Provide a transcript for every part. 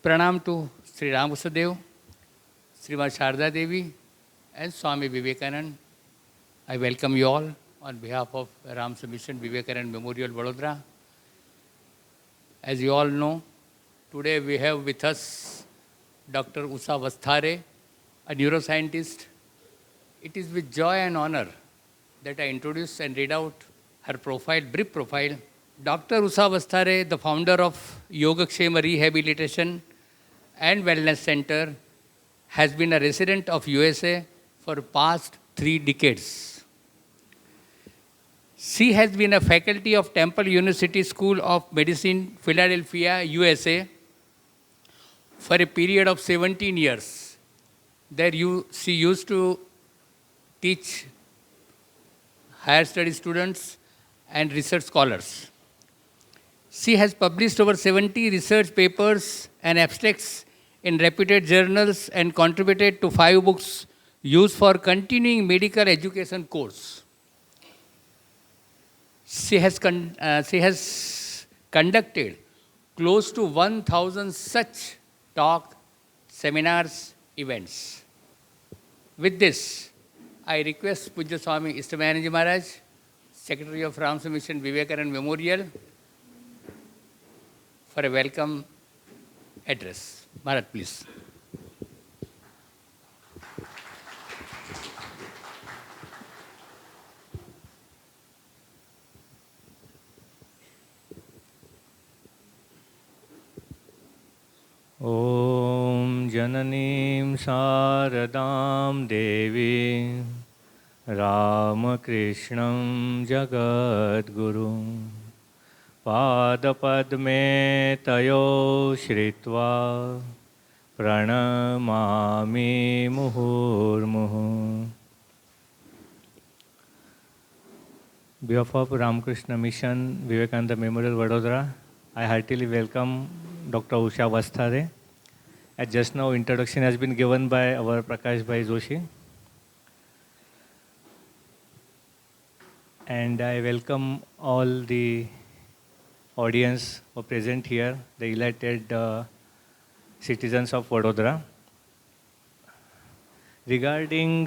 Pranam to Sri Ramakrishna, Srimad Sharda Devi, and Swami Vivekanand. I welcome you all on behalf of Ram's Mission Vivekanand Memorial Vadodara. As you all know, today we have with us Dr. Usha Vasthare, a neuroscientist. It is with joy and honor that I introduce and read out her profile, brief profile. Dr. Usha Vasthare, the founder of Yogakshema Rehabilitation and Wellness Center, has been a resident of USA for past 3 decades. She has been a faculty of Temple University School of Medicine, Philadelphia, USA, for a period of 17 years. There she used to teach higher study students and research scholars. She has published over 70 research papers and abstracts in reputed journals and contributed to 5 books used for continuing medical education course. She has conducted close to 1,000 such talk, seminars, events. With this, I request Pujya Swami Istamayanand Maharaj, Secretary of Ram's Mission Vivekanand Memorial, for a welcome address. Maharaj, please. Om Jananim Saradam Devi Ramakrishnam Jagadguru Padapadme Tayo Shritva Pranamami Muhurmuhu. On behalf of Ramakrishna Mission Vivekananda Memorial Vadodara, I heartily welcome Dr. Usha Vasthare. As just now introduction has been given by our Prakash Bhai Joshi. And I welcome all the audience who are present here, the elected citizens of Vadodara. Regarding,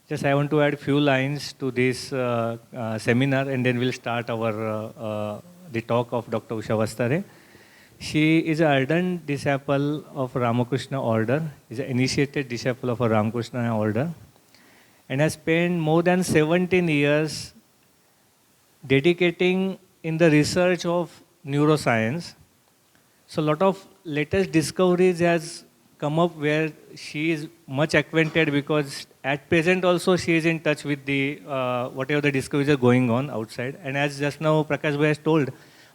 just I want to add few lines to this seminar, and then we'll start our the talk of Dr. Usha Vasthare. She is an ardent disciple of Ramakrishna order, is an initiated disciple of a Ramakrishna order, and has spent more than 17 years dedicating in the research of neuroscience. So a lot of latest discoveries has come up where she is much acquainted, because at present also she is in touch with the whatever the discoveries are going on outside. And as just now Prakash Bhai has told,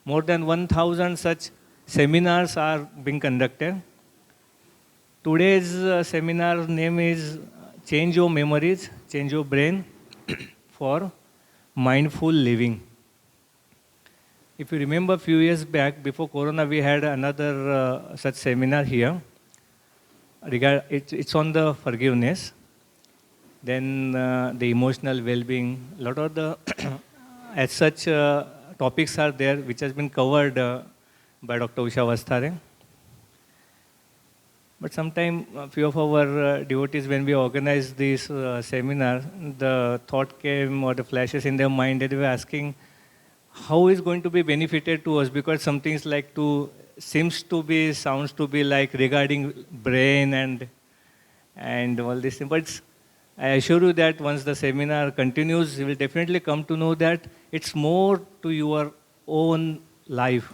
more than 1,000 such seminars are being conducted. Today's seminar name is Change Your Memories, Change Your Brain for Mindful Living. If you remember a few years back, before Corona, we had another such seminar here. It's on the forgiveness, then the emotional well-being. A lot of the as such topics are there which has been covered by Dr. Usha Vasthare. But sometimes a few of our devotees, when we organized this seminar, the thought came or the flashes in their mind that they were asking, how is going to be benefited to us? Because some things like sounds to be like regarding brain and all this thing. But I assure you that once the seminar continues, you will definitely come to know that it's more to your own life.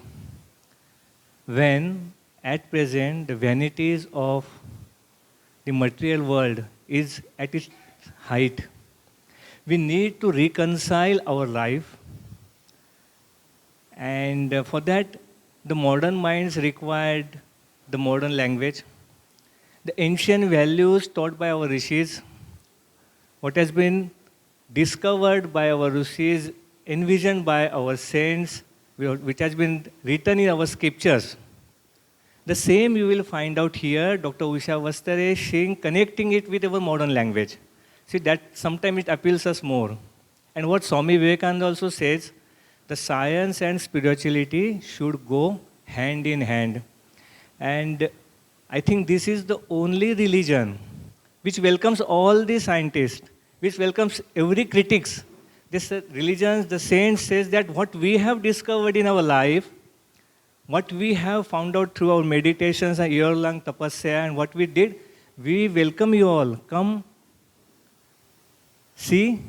When at present the vanities of the material world is at its height, we need to reconcile our life, and for that the modern minds required the modern language, the ancient values taught by our rishis, what has been discovered by our rishis, envisioned by our saints, which has been written in our scriptures. The same you will find out here, Dr. Usha Vasthare, connecting it with our modern language. See, that sometimes it appeals us more. And what Swami Vivekananda also says, the science and spirituality should go hand in hand. And I think this is the only religion which welcomes all the scientists, which welcomes every critics. This religion, the saint says that what we have discovered in our life, what we have found out through our meditations and year-long tapasya and what we did, we welcome you all. Come, see,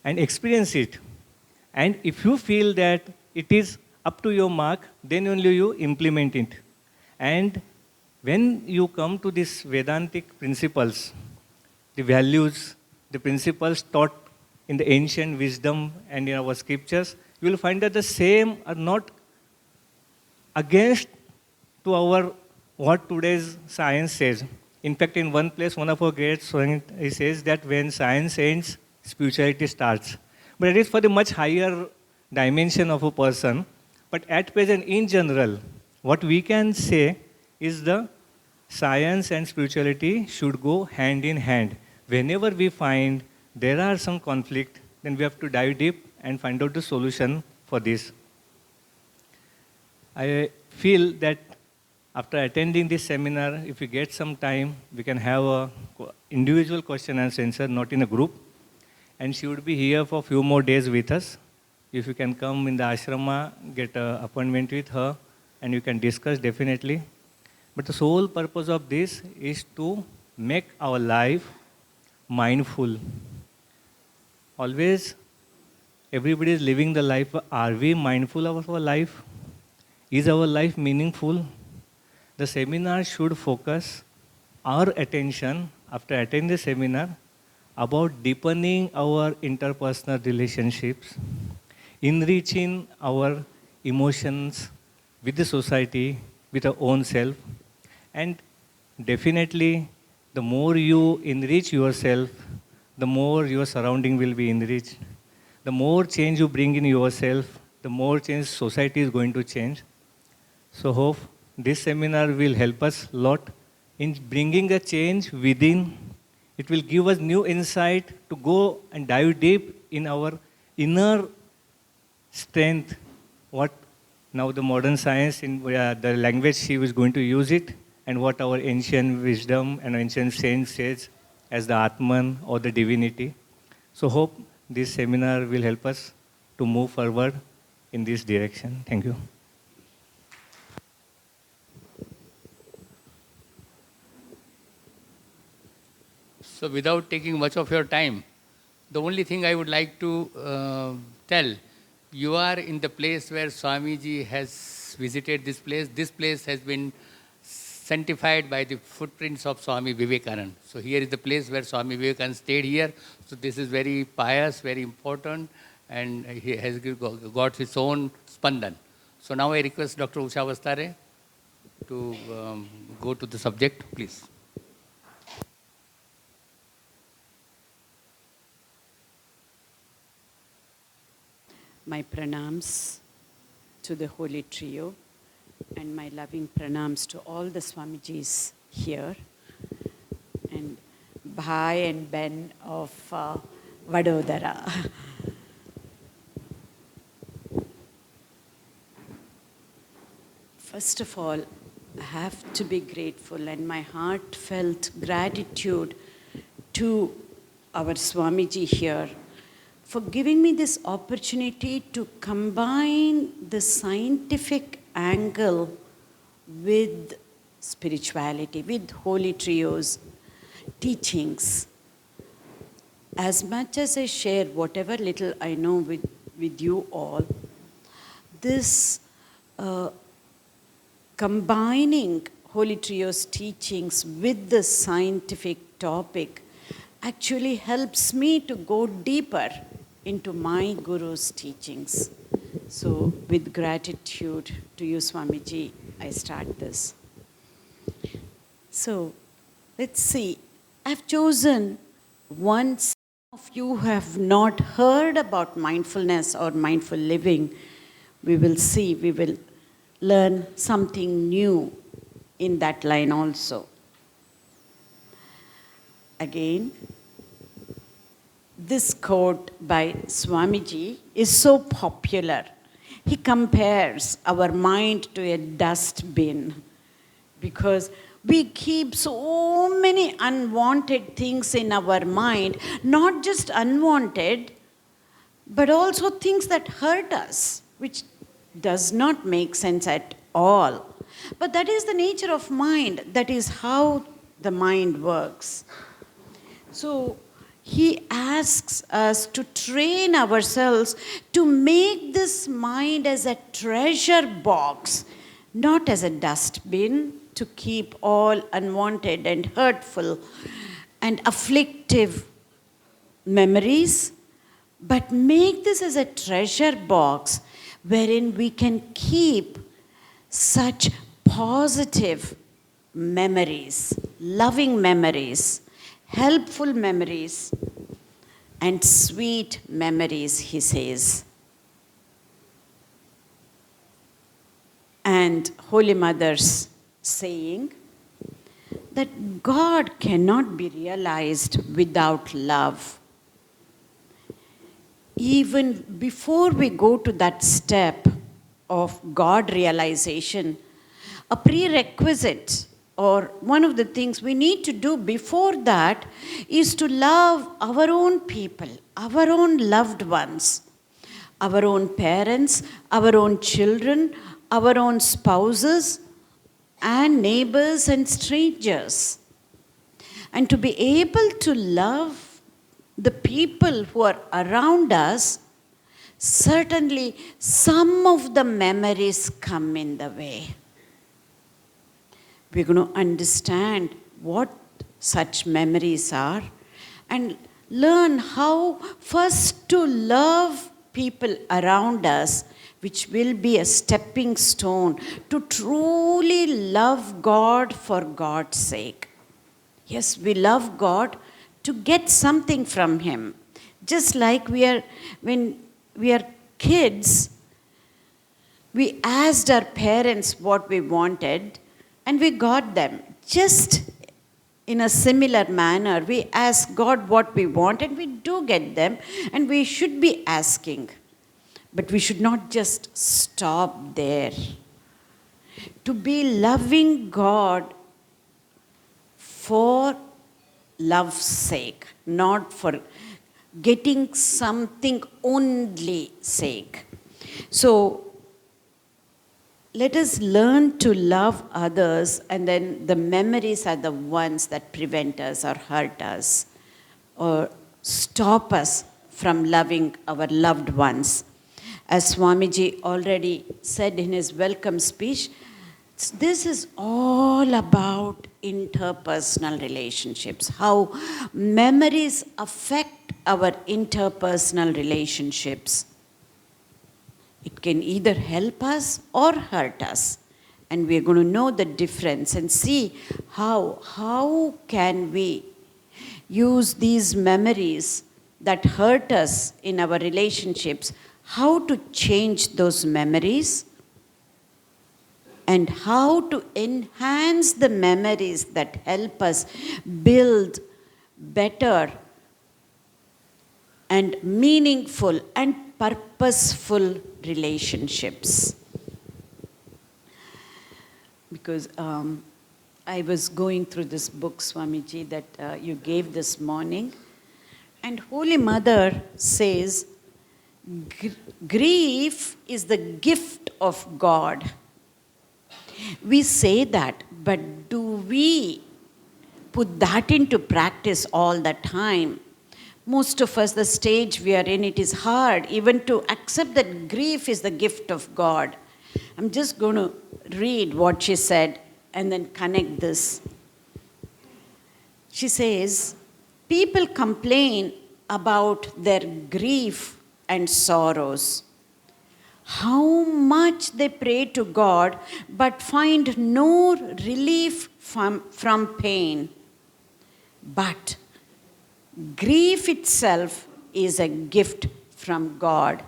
and experience it. And if you feel that it is up to your mark, then only you implement it. And when you come to these Vedantic principles, the values, the principles taught in the ancient wisdom and in our scriptures, you will find that the same are not against to our what today's science says. In fact, in one place, one of our great students, he says that when science ends, spirituality starts. But it is for the much higher dimension of a person. But at present, in general, what we can say is the science and spirituality should go hand in hand. Whenever we find there are some conflict, then we have to dive deep and find out the solution for this. I feel that after attending this seminar, if we get some time, we can have a individual question and answer, not in a group. And she would be here for a few more days with us. If you can come in the ashrama, get an appointment with her, and you can discuss definitely. But the sole purpose of this is to make our life mindful. Always, everybody is living the life. Are we mindful of our life? Is our life meaningful? The seminar should focus our attention after attending the seminar about deepening our interpersonal relationships, enriching our emotions with the society, with our own self. And definitely, the more you enrich yourself, the more your surrounding will be enriched. The more change you bring in yourself, the more change society is going to change. So hope this seminar will help us a lot in bringing a change within. It will give us new insight to go and dive deep in our inner strength, what now the modern science, in the language she was going to use it, and what our ancient wisdom and ancient saints says as the Atman or the divinity. So hope this seminar will help us to move forward in this direction. Thank you. So without taking much of your time, the only thing I would like to tell, you are in the place where Swamiji has visited this place. This place has been sanctified by the footprints of Swami Vivekananda. So here is the place where Swami Vivekananda stayed here. So this is very pious, very important, and he has got his own spandan. So now I request Dr. Usha Vasthare to go to the subject, please. My pranams to the Holy Trio and my loving pranams to all the Swamijis here and Bhai and Ben of Vadodara. First of all, I have to be grateful and my heartfelt gratitude to our Swamiji here for giving me this opportunity to combine the scientific angle with spirituality, with Holy Trio's teachings. As much as I share whatever little I know with you all, this combining Holy Trio's teachings with the scientific topic actually helps me to go deeper into my Guru's teachings. So with gratitude to you, Swamiji, I start this. So let's see. I've chosen one. Some of you have not heard about mindfulness or mindful living. We will see, we will learn something new in that line also. Again, this quote by Swamiji is so popular He compares our mind to a dustbin because we keep so many unwanted things in our mind, not just unwanted, but also things that hurt us, which does not make sense at all. But that is the nature of mind. That is how the mind works. So he asks us to train ourselves to make this mind as a treasure box, not as a dustbin to keep all unwanted and hurtful and afflictive memories, but make this as a treasure box wherein we can keep such positive memories, loving memories, helpful memories, and sweet memories, he says. And Holy Mother's saying that God cannot be realized without love. Even before we go to that step of God realization, a prerequisite or one of the things we need to do before that is to love our own people, our own loved ones, our own parents, our own children, our own spouses, and neighbors and strangers. And to be able to love the people who are around us, certainly some of the memories come in the way. We're going to understand what such memories are and learn how first to love people around us, which will be a stepping stone to truly love God for God's sake. Yes, we love God to get something from Him. Just like when we are kids, we asked our parents what we wanted and we got them. Just in a similar manner, we ask God what we want and we do get them, and we should be asking. But we should not just stop there. To be loving God for love's sake, not for getting something only sake. So let us learn to love others, and then the memories are the ones that prevent us or hurt us or stop us from loving our loved ones. As Swamiji already said in his welcome speech, this is all about interpersonal relationships, how memories affect our interpersonal relationships. It can either help us or hurt us. And we're going to know the difference and see how can we use these memories that hurt us in our relationships, how to change those memories, and how to enhance the memories that help us build better and meaningful and purposeful relationships. Because I was going through this book, Swamiji, that you gave this morning, and Holy Mother says, grief is the gift of God. We say that, but do we put that into practice all the time? Most of us, the stage we are in, it is hard even to accept that grief is the gift of God. I'm just going to read what she said and then connect this. She says, people complain about their grief and sorrows, how much they pray to God but find no relief from pain. But grief itself is a gift from God.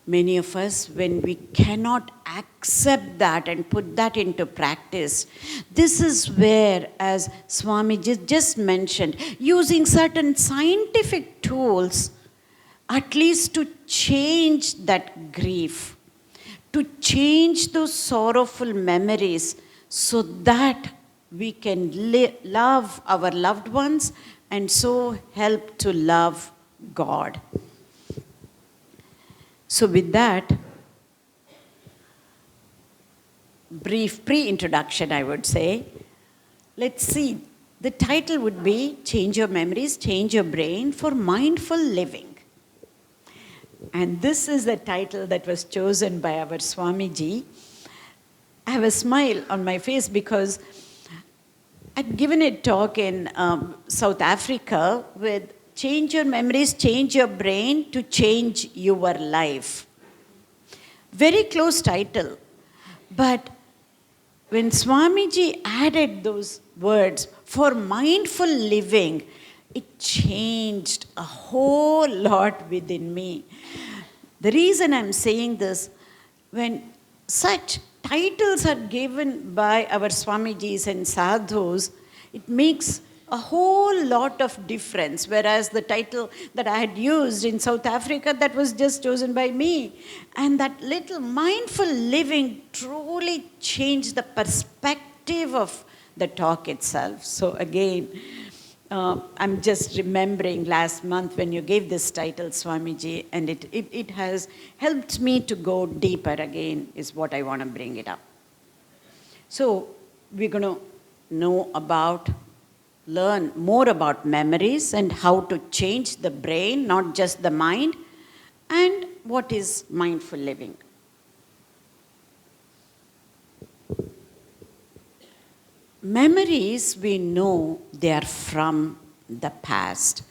Many of us, when we cannot accept that and put that into practice, this is where, as Swami just mentioned, using certain scientific tools, at least to change that grief, to change those sorrowful memories so that we can love our loved ones and so help to love God. So with that brief pre-introduction, I would say, let's see. The title would be Change Your Memories, Change Your Brain for Mindful Living. And this is the title that was chosen by our Swamiji. I have a smile on my face because I'd given a talk in South Africa with Change Your Memories, Change Your Brain to Change Your Life. Very close title. But when Swamiji added those words, for mindful living, it changed a whole lot within me. The reason I'm saying this, when such titles are given by our Swamijis and sadhus, it makes a whole lot of difference. Whereas the title that I had used in South Africa, that was just chosen by me. And that little mindful living truly changed the perspective of the talk itself. So again, I'm just remembering last month when you gave this title, Swamiji, and it has helped me to go deeper again, is what I want to bring it up. So we're going to learn more about memories and how to change the brain, not just the mind, and what is mindful living. Memories, we know they are from the past.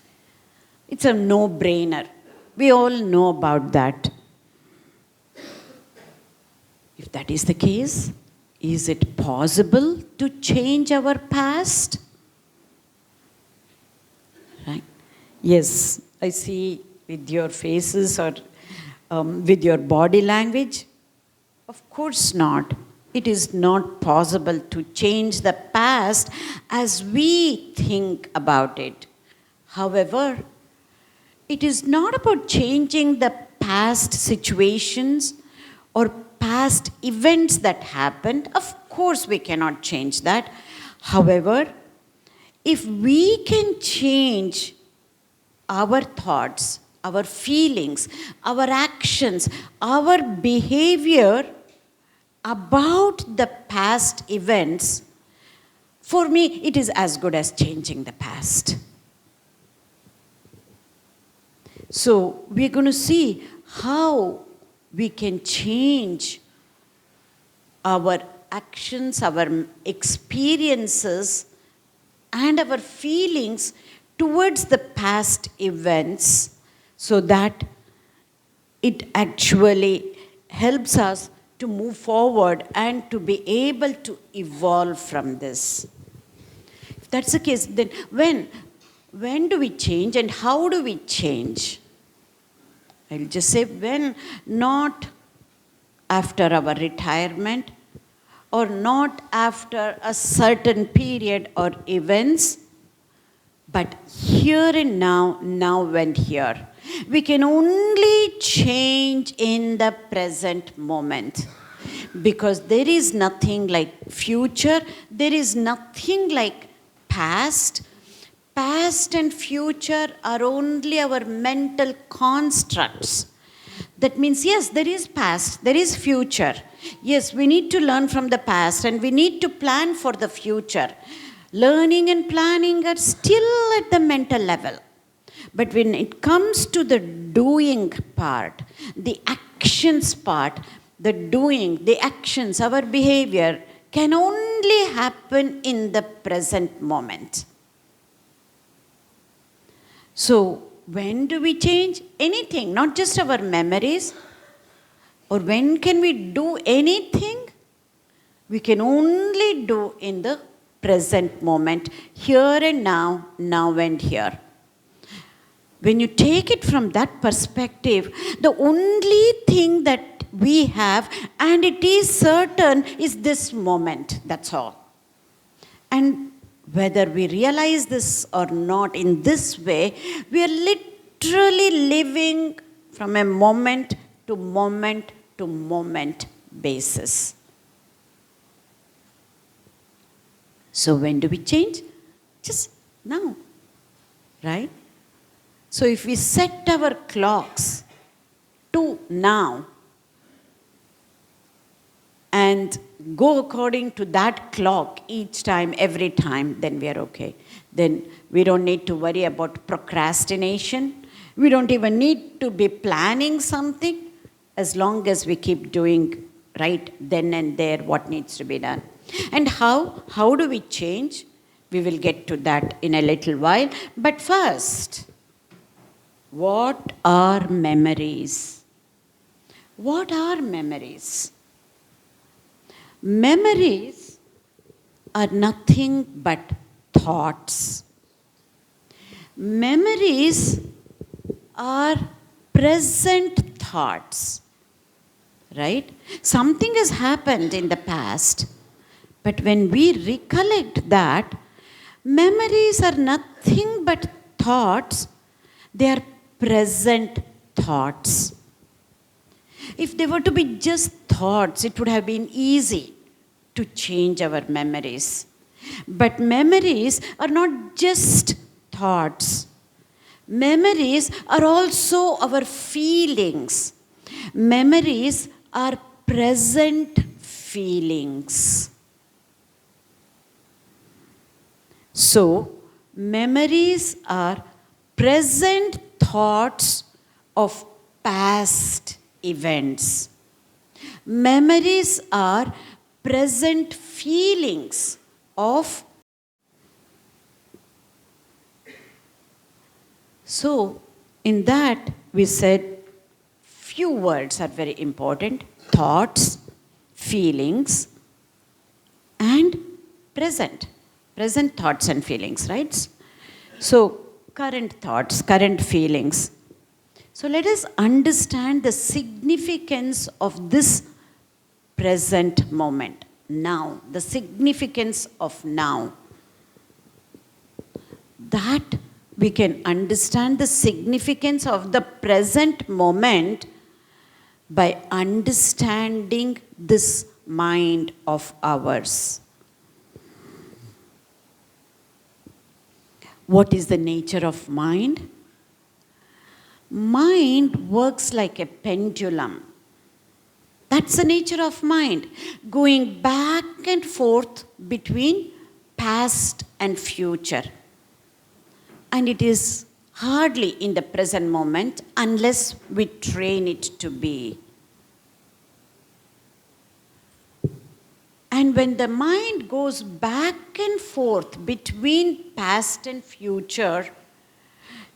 It's a no-brainer. We all know about that. If that is the case, is it possible to change our past? Right? Yes, I see with your faces or with your body language. Of course not. It is not possible to change the past as we think about it. However, it is not about changing the past situations or past events that happened. Of course, we cannot change that. However, if we can change our thoughts, our feelings, our actions, our behavior about the past events, for me, it is as good as changing the past. So we're going to see how we can change our actions, our experiences, and our feelings towards the past events so that it actually helps us to move forward and to be able to evolve from this. If that's the case, then when do we change and how do we change? I'll just say when, not after our retirement or not after a certain period or events, but here and now, now and here. We can only change in the present moment because there is nothing like future, there is nothing like past. Past and future are only our mental constructs. That means, yes, there is past, there is future. Yes, we need to learn from the past and we need to plan for the future. Learning and planning are still at the mental level. But when it comes to the doing part, the actions part, the doing, the actions, our behavior can only happen in the present moment. So, when do we change? Anything, not just our memories. Or when can we do anything? We can only do in the present moment, here and now, now and here. When you take it from that perspective, the only thing that we have, and it is certain, is this moment. That's all. And whether we realize this or not in this way, we are literally literally living from a moment to moment to moment basis. So when do we change? Just now, right? So if we set our clocks to now and go according to that clock each time, every time, then we are okay. Then we don't need to worry about procrastination. We don't even need to be planning something, as long as we keep doing right then and there what needs to be done. And how do we change? We will get to that in a little while. But first, what are memories? What are memories? Memories are nothing but thoughts. Memories are present thoughts, right? Something has happened in the past, but when we recollect that, memories are nothing but thoughts. They are present thoughts. If they were to be just thoughts, it would have been easy to change our memories. But memories are not just thoughts. Memories are also our feelings. Memories are present feelings. So, memories are present thoughts of past events. Memories are present feelings of. So, in that we said few words are very important: thoughts, feelings, and present. Present thoughts and feelings, right? So, current thoughts, current feelings. So, let us understand the significance of this present moment, now, the significance of now. That we can understand the significance of the present moment by understanding this mind of ours. What is the nature of mind? Mind works like a pendulum. That's the nature of mind, going back and forth between past and future. And it is hardly in the present moment unless we train it to be. And when the mind goes back and forth between past and future,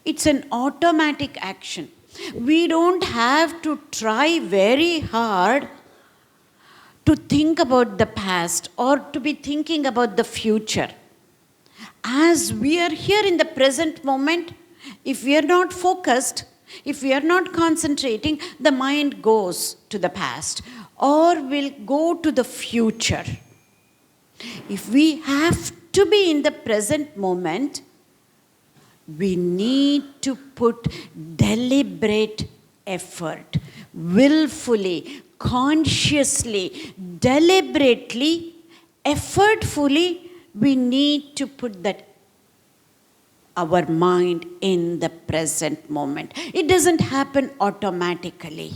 it's an automatic action. We don't have to try very hard to think about the past or to be thinking about the future. As we are here in the present moment, if we are not focused, if we are not concentrating, the mind goes to the past or will go to the future. If we have to be in the present moment, we need to put deliberate effort, willfully, consciously, deliberately, effortfully, we need to put that our mind in the present moment. It doesn't happen automatically.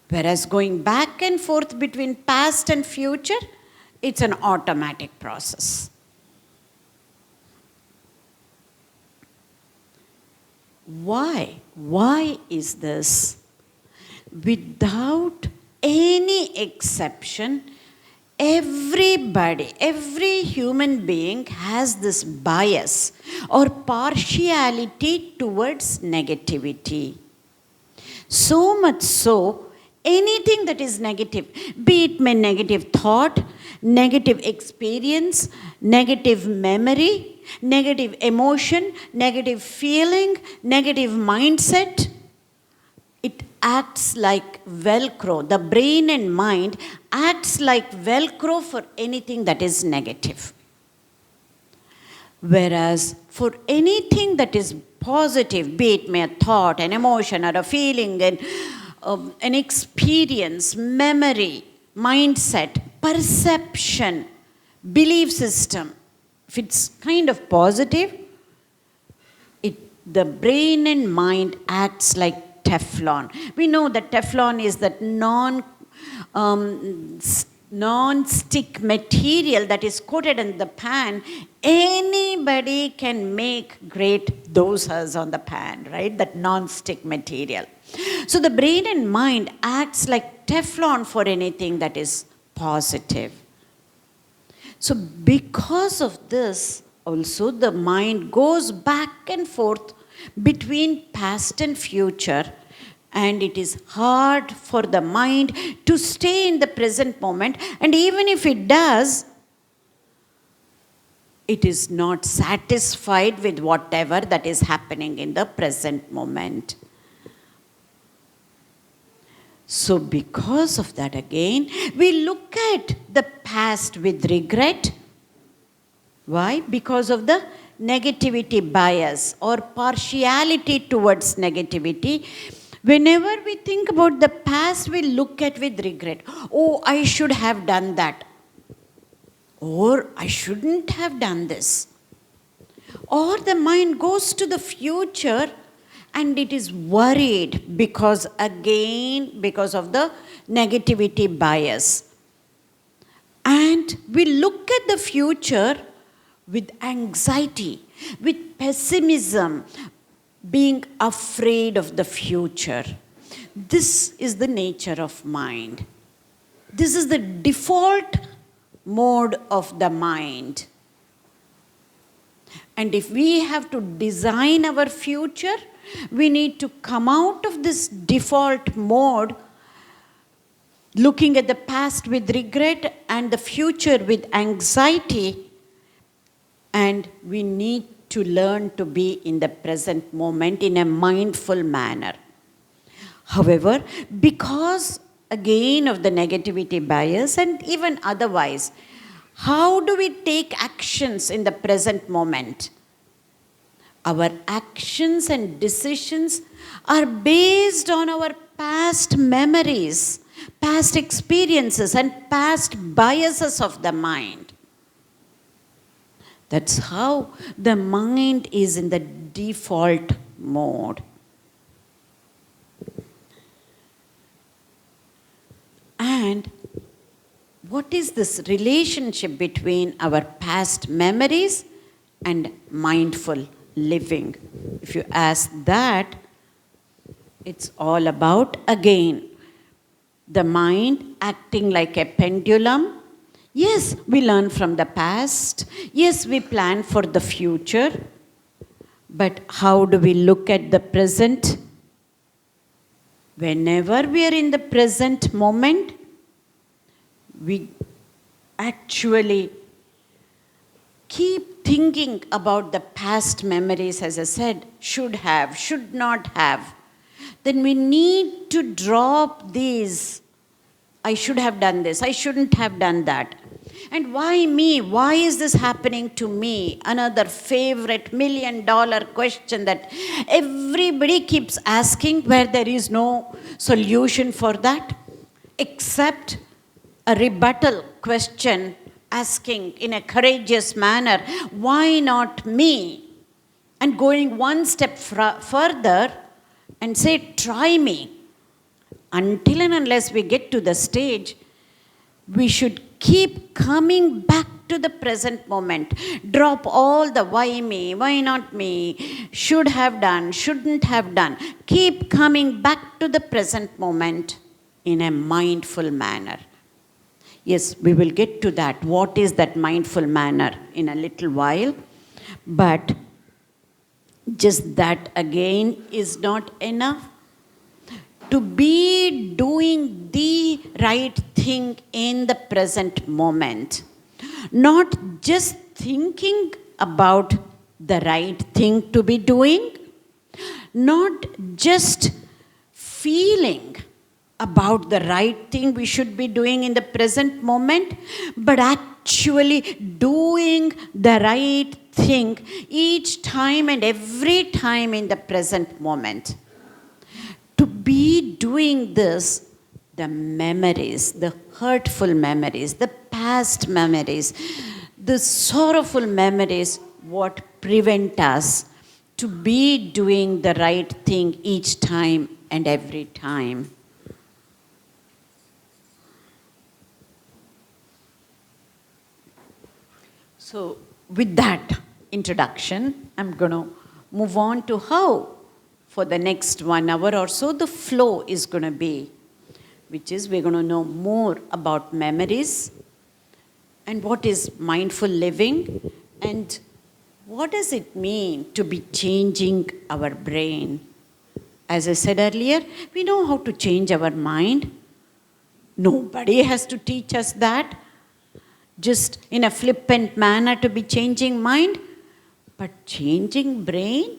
Whereas going back and forth between past and future, it's an automatic process. Why? Why is this? Without any exception, everybody, every human being has this bias or partiality towards negativity. So much so, anything that is negative, be it my negative thought, negative experience, negative memory, negative emotion, negative feeling, negative mindset, it acts like Velcro. The brain and mind acts like Velcro for anything that is negative. Whereas for anything that is positive, be it a thought, an emotion, or a feeling, an experience, memory, mindset, perception, belief system, if it's kind of positive, the brain and mind acts like Teflon. We know that Teflon is that non-stick material that is coated in the pan. Anybody can make great dosas on the pan, right? That non-stick material. So the brain and mind acts like Teflon for anything that is positive. So because of this, also the mind goes back and forth between past and future, and it is hard for the mind to stay in the present moment, and even if it does, it is not satisfied with whatever that is happening in the present moment. So because of that, again, we look at the past with regret. Why? Because of the negativity bias or partiality towards negativity. Whenever we think about the past, we look at with regret. Oh, I should have done that. Or I shouldn't have done this. Or the mind goes to the future and it is worried because of the negativity bias. And we look at the future with anxiety, with pessimism, being afraid of the future. This is the nature of mind. This is the default mode of the mind. And if we have to design our future, we need to come out of this default mode, looking at the past with regret and the future with anxiety. And we need to learn to be in the present moment in a mindful manner. However, because again of the negativity bias and even otherwise, how do we take actions in the present moment? Our actions and decisions are based on our past memories, past experiences, and past biases of the mind. That's how the mind is in the default mode. And what is this relationship between our past memories and mindful living? If you ask that, it's all about, again, the mind acting like a pendulum. Yes, we learn from the past. Yes, we plan for the future. But how do we look at the present? Whenever we are in the present moment, we actually keep thinking about the past memories, as I said, should have, should not have. Then we need to drop these. I should have done this. I shouldn't have done that. And why me? Why is this happening to me? Another favorite $1 million question that everybody keeps asking, where there is no solution for that, except a rebuttal question asking in a courageous manner, why not me? And going one step further and say, try me. Until and unless we get to the stage, we should keep coming back to the present moment. Drop all the why me, why not me, should have done, shouldn't have done. Keep coming back to the present moment in a mindful manner. Yes, we will get to that. What is that mindful manner in a little while? But just that again is not enough. To be doing the right thing in the present moment. Not just thinking about the right thing to be doing. Not just feeling about the right thing we should be doing in the present moment, but actually doing the right thing each time and every time in the present moment. To be doing this, the memories, the hurtful memories, the past memories, the sorrowful memories, what prevent us to be doing the right thing each time and every time. So, with that introduction, I'm going to move on to how, for the next 1 hour or so, the flow is going to be, which is we're going to know more about memories and what is mindful living and what does it mean to be changing our brain. As I said earlier, we know how to change our mind. Nobody has to teach us that, just in a flippant manner to be changing mind. But changing brain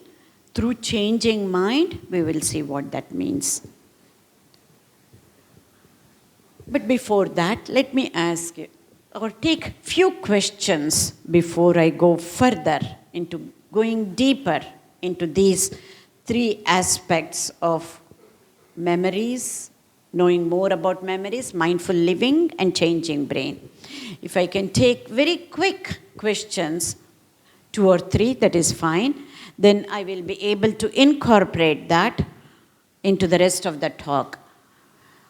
through changing mind, we will see what that means. But before that, let me ask you, or take few questions before I go further into going deeper into these 3 aspects of memories, knowing more about memories, mindful living, and changing brain. If I can take very quick questions, 2 or 3, that is fine. Then I will be able to incorporate that into the rest of the talk.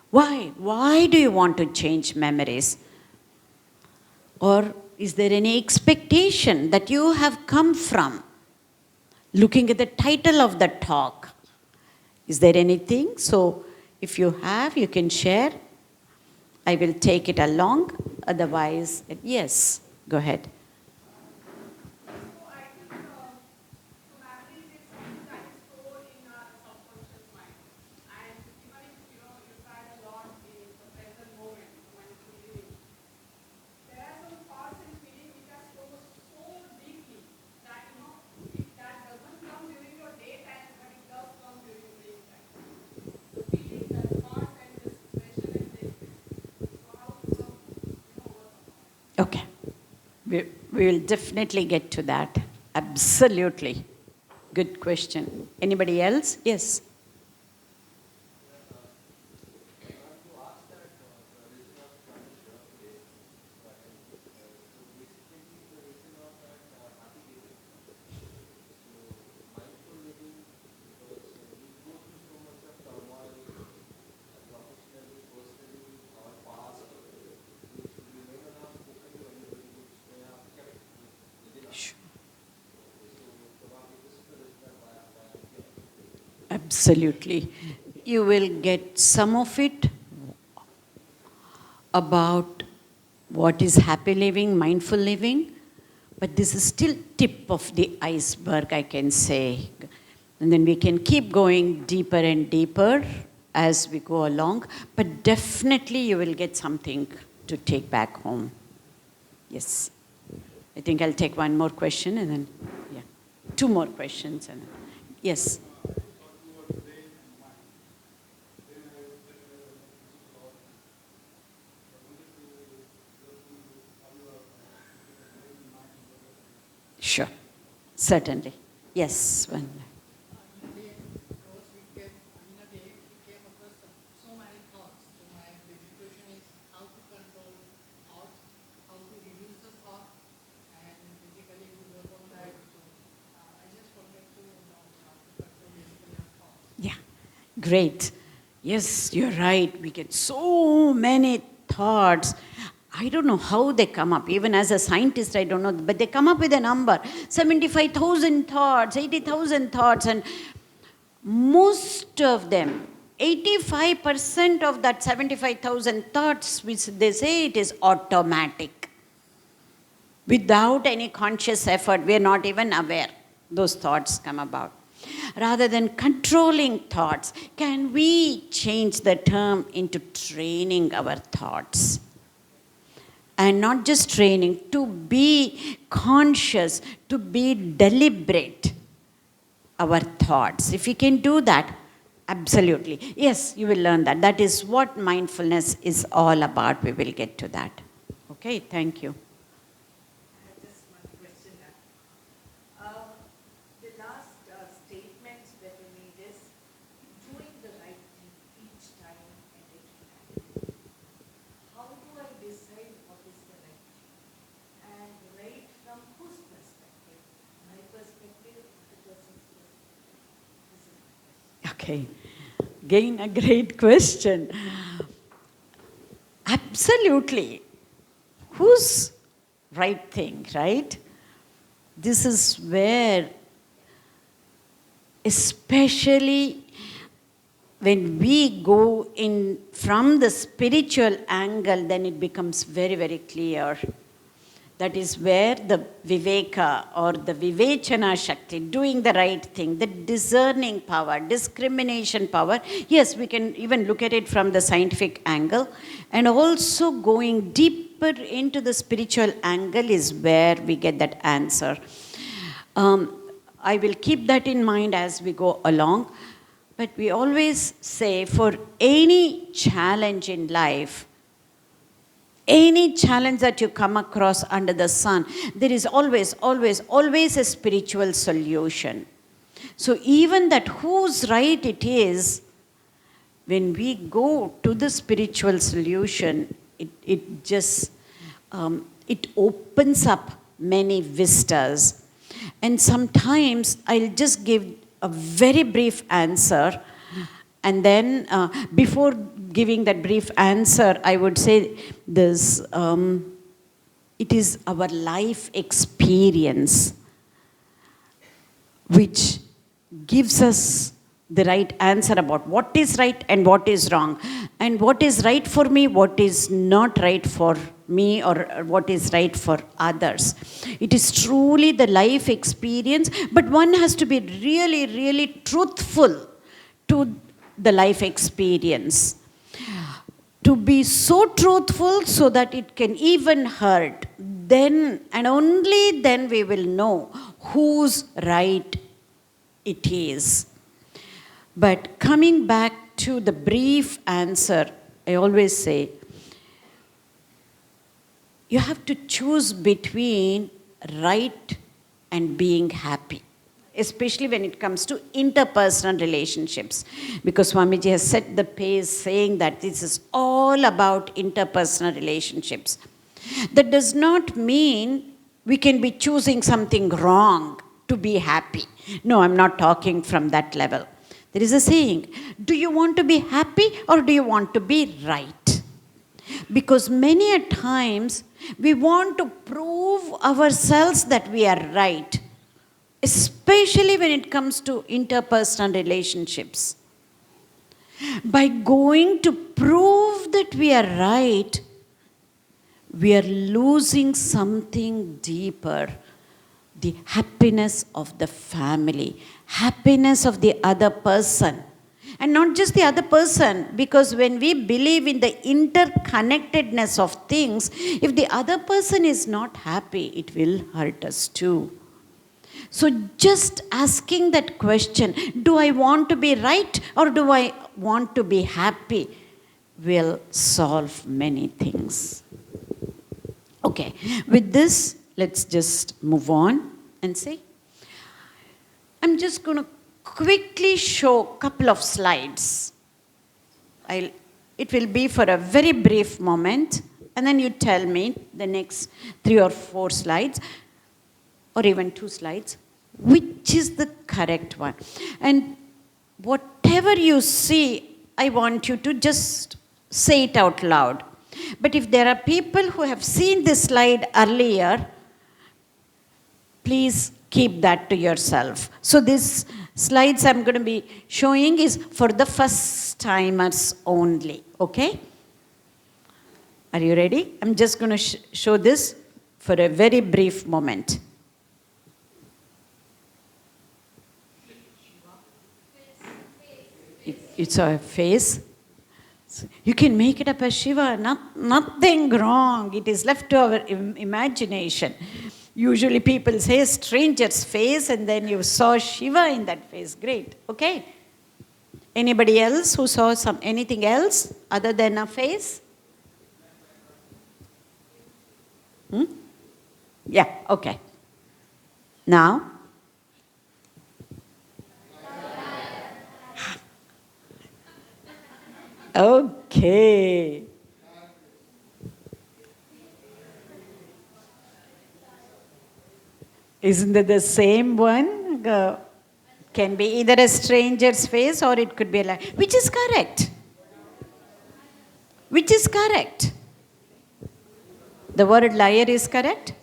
Why? Why do you want to change memories? Or is there any expectation that you have come from? Looking at the title of the talk, is there anything? So if you have, you can share. I will take it along. Otherwise, yes, go ahead. Okay. We will definitely get to that. Absolutely. Good question. Anybody else? Yes. Absolutely. You will get some of it about what is happy living, mindful living, but this is still tip of the iceberg, I can say. And then we can keep going deeper and deeper as we go along, but definitely you will get something to take back home. Yes. I think I'll take one more question and then, yeah, 2 more questions. And then, yes. Sure, certainly. Yes, one. Yeah, great. Yes, you're right. We get so many thoughts. I don't know how they come up. Even as a scientist, I don't know. But they come up with a number. 75,000 thoughts, 80,000 thoughts. And most of them, 85% of that 75,000 thoughts, which they say it is automatic. Without any conscious effort, we are not even aware those thoughts come about. Rather than controlling thoughts, can we change the term into training our thoughts? And not just training, to be conscious, to be deliberate, our thoughts. If we can do that, absolutely. Yes, you will learn that. That is what mindfulness is all about. We will get to that. Okay, thank you. Okay. Again, a great question. Absolutely. Whose right thing, right? This is where, especially when we go in from the spiritual angle, then it becomes very, very clear. That is where the viveka or the vivechana shakti, doing the right thing, the discerning power, discrimination power. Yes, we can even look at it from the scientific angle. And also going deeper into the spiritual angle is where we get that answer. I will keep that in mind as we go along. But we always say for any challenge in life, any challenge that you come across under the sun, there is always, always, always a spiritual solution. So even that whose right it is, when we go to the spiritual solution, it just, it opens up many vistas. And sometimes I'll just give a very brief answer. And then before giving that brief answer, I would say this, it is our life experience which gives us the right answer about what is right and what is wrong. And what is right for me, what is not right for me, or what is right for others. It is truly the life experience, but one has to be really, really truthful to the life experience. To be so truthful so that it can even hurt. Then and only then we will know whose right it is. But coming back to the brief answer, I always say, you have to choose between right and being happy, especially when it comes to interpersonal relationships. Because Swamiji has set the pace saying that this is all about interpersonal relationships. That does not mean we can be choosing something wrong to be happy. No, I'm not talking from that level. There is a saying, do you want to be happy or do you want to be right? Because many a times we want to prove ourselves that we are right, especially when it comes to interpersonal relationships. By going to prove that we are right, we are losing something deeper. The happiness of the family, happiness of the other person. And not just the other person, because when we believe in the interconnectedness of things, if the other person is not happy, it will hurt us too. So just asking that question, do I want to be right or do I want to be happy, will solve many things. Okay, with this, let's just move on and see. I'm just going to quickly show a couple of slides. It will be for a very brief moment, and then you tell me the next 3 or 4 slides, or even 2 slides, which is the correct one. And whatever you see, I want you to just say it out loud. But if there are people who have seen this slide earlier, please keep that to yourself. So these slides I'm going to be showing is for the first timers only, okay? Are you ready? I'm just going to show this for a very brief moment. It's a face. You can make it up as Shiva, nothing wrong. It is left to our imagination. Usually people say stranger's face and then you saw Shiva in that face. Great, okay. Anybody else who saw anything else other than a face? Yeah, okay. Now? Okay. Isn't it the same one? can be either a stranger's face or it could be a liar. Which is correct? Which is correct? The word liar is correct?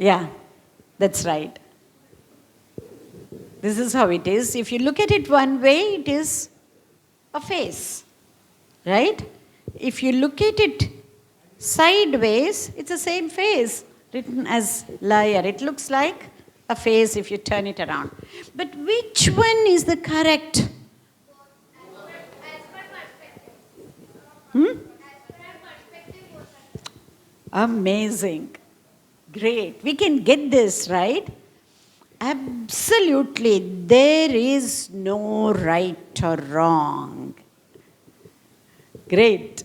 Yeah, that's right. This is how it is. If you look at it one way, it is a face, right? If you look at it sideways, it's the same face written as liar. It looks like a face if you turn it around. But which one is the correct? Amazing. Great. We can get this, right? Absolutely. There is no right or wrong. Great.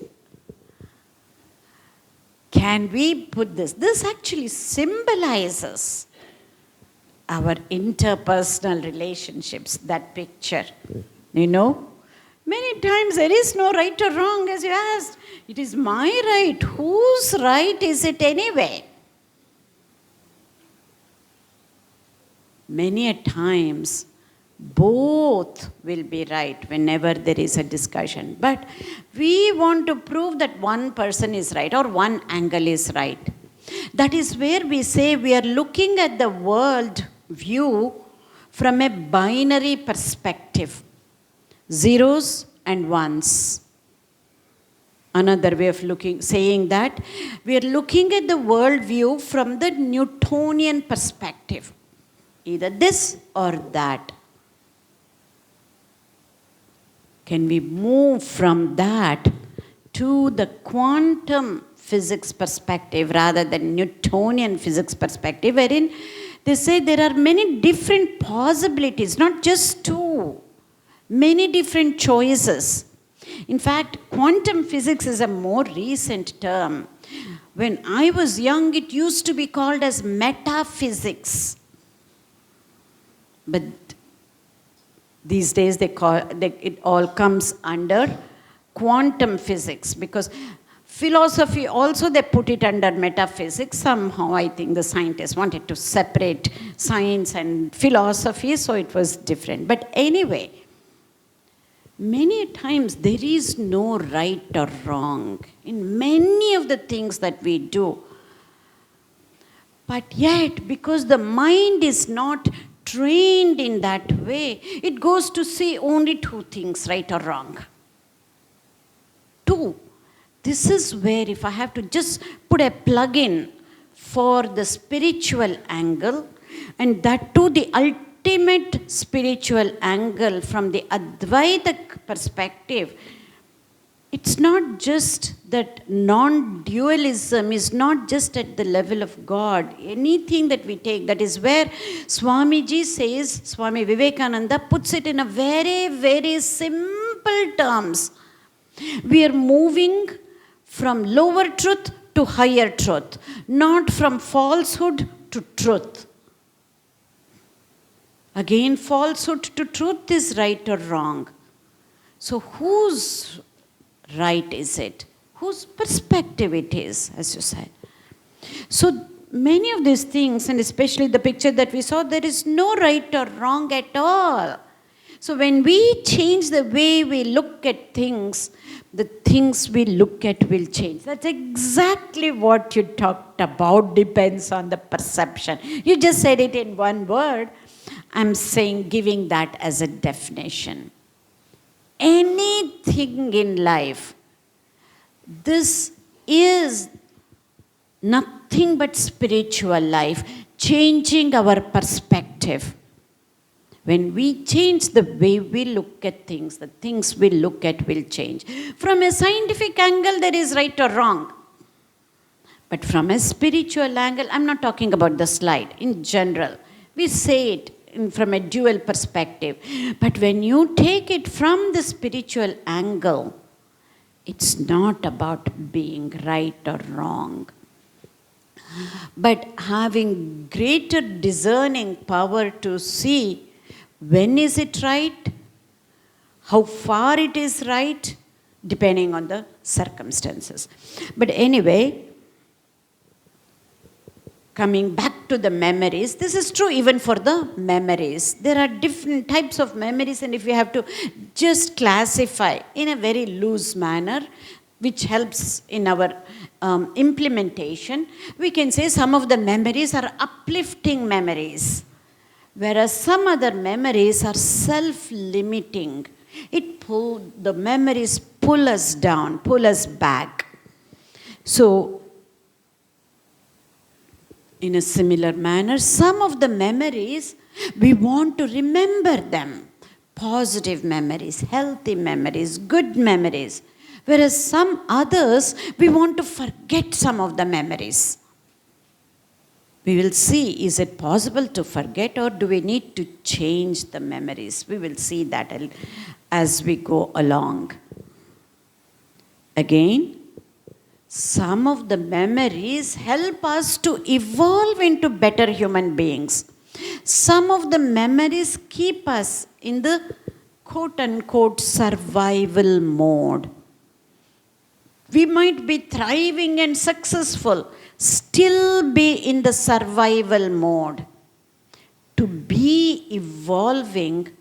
Can we put this? This actually symbolizes our interpersonal relationships, that picture. You know? Many times there is no right or wrong, as you asked. It is my right. Whose right is it anyway? Many a times, both will be right whenever there is a discussion. But we want to prove that one person is right or one angle is right. That is where we say we are looking at the world view from a binary perspective. Zeros and ones. Another way of saying that, we are looking at the world view from the Newtonian perspective. Either this or that. Can we move from that to the quantum physics perspective rather than Newtonian physics perspective, wherein they say there are many different possibilities, not just two, many different choices. In fact, quantum physics is a more recent term. When I was young, it used to be called as metaphysics. But these days it all comes under quantum physics, because philosophy also they put it under metaphysics. Somehow I think the scientists wanted to separate science and philosophy, so it was different. But anyway, many times there is no right or wrong in many of the things that we do. But yet, because the mind is not trained in that way, it goes to see only two things, right or wrong. Two. This is where, if I have to just put a plug-in for the spiritual angle, and that too the ultimate spiritual angle from the Advaita perspective, it's not just that non-dualism is not just at the level of God. Anything that we take, that is where Swamiji says, Swami Vivekananda puts it in a very, very simple terms. We are moving from lower truth to higher truth, not from falsehood to truth. Again, falsehood to truth is right or wrong. So whose right is it? Whose perspective it is, as you said. So many of these things, and especially the picture that we saw, there is no right or wrong at all. So when we change the way we look at things, the things we look at will change. That's exactly what you talked about, depends on the perception. You just said it in one word. I'm saying, giving that as a definition. Anything in life, this is nothing but spiritual life, changing our perspective. When we change the way we look at things, the things we look at will change. From a scientific angle, there is right or wrong. But from a spiritual angle, I'm not talking about the slide, in general. We say it from a dual perspective. But when you take it from the spiritual angle, it's not about being right or wrong, but having greater discerning power to see when is it right, how far it is right, depending on the circumstances. But anyway, coming back to the memories, this is true even for the memories. There are different types of memories, and if you have to just classify in a very loose manner, which helps in our implementation, we can say some of the memories are uplifting memories, whereas some other memories are self-limiting. The memories pull us down, pull us back. So, in a similar manner, some of the memories, we want to remember them. Positive memories, healthy memories, good memories. Whereas some others, we want to forget some of the memories. We will see, is it possible to forget, or do we need to change the memories? We will see that as we go along. Again, some of the memories help us to evolve into better human beings. Some of the memories keep us in the quote-unquote survival mode. We might be thriving and successful, still be in the survival mode. To be evolving,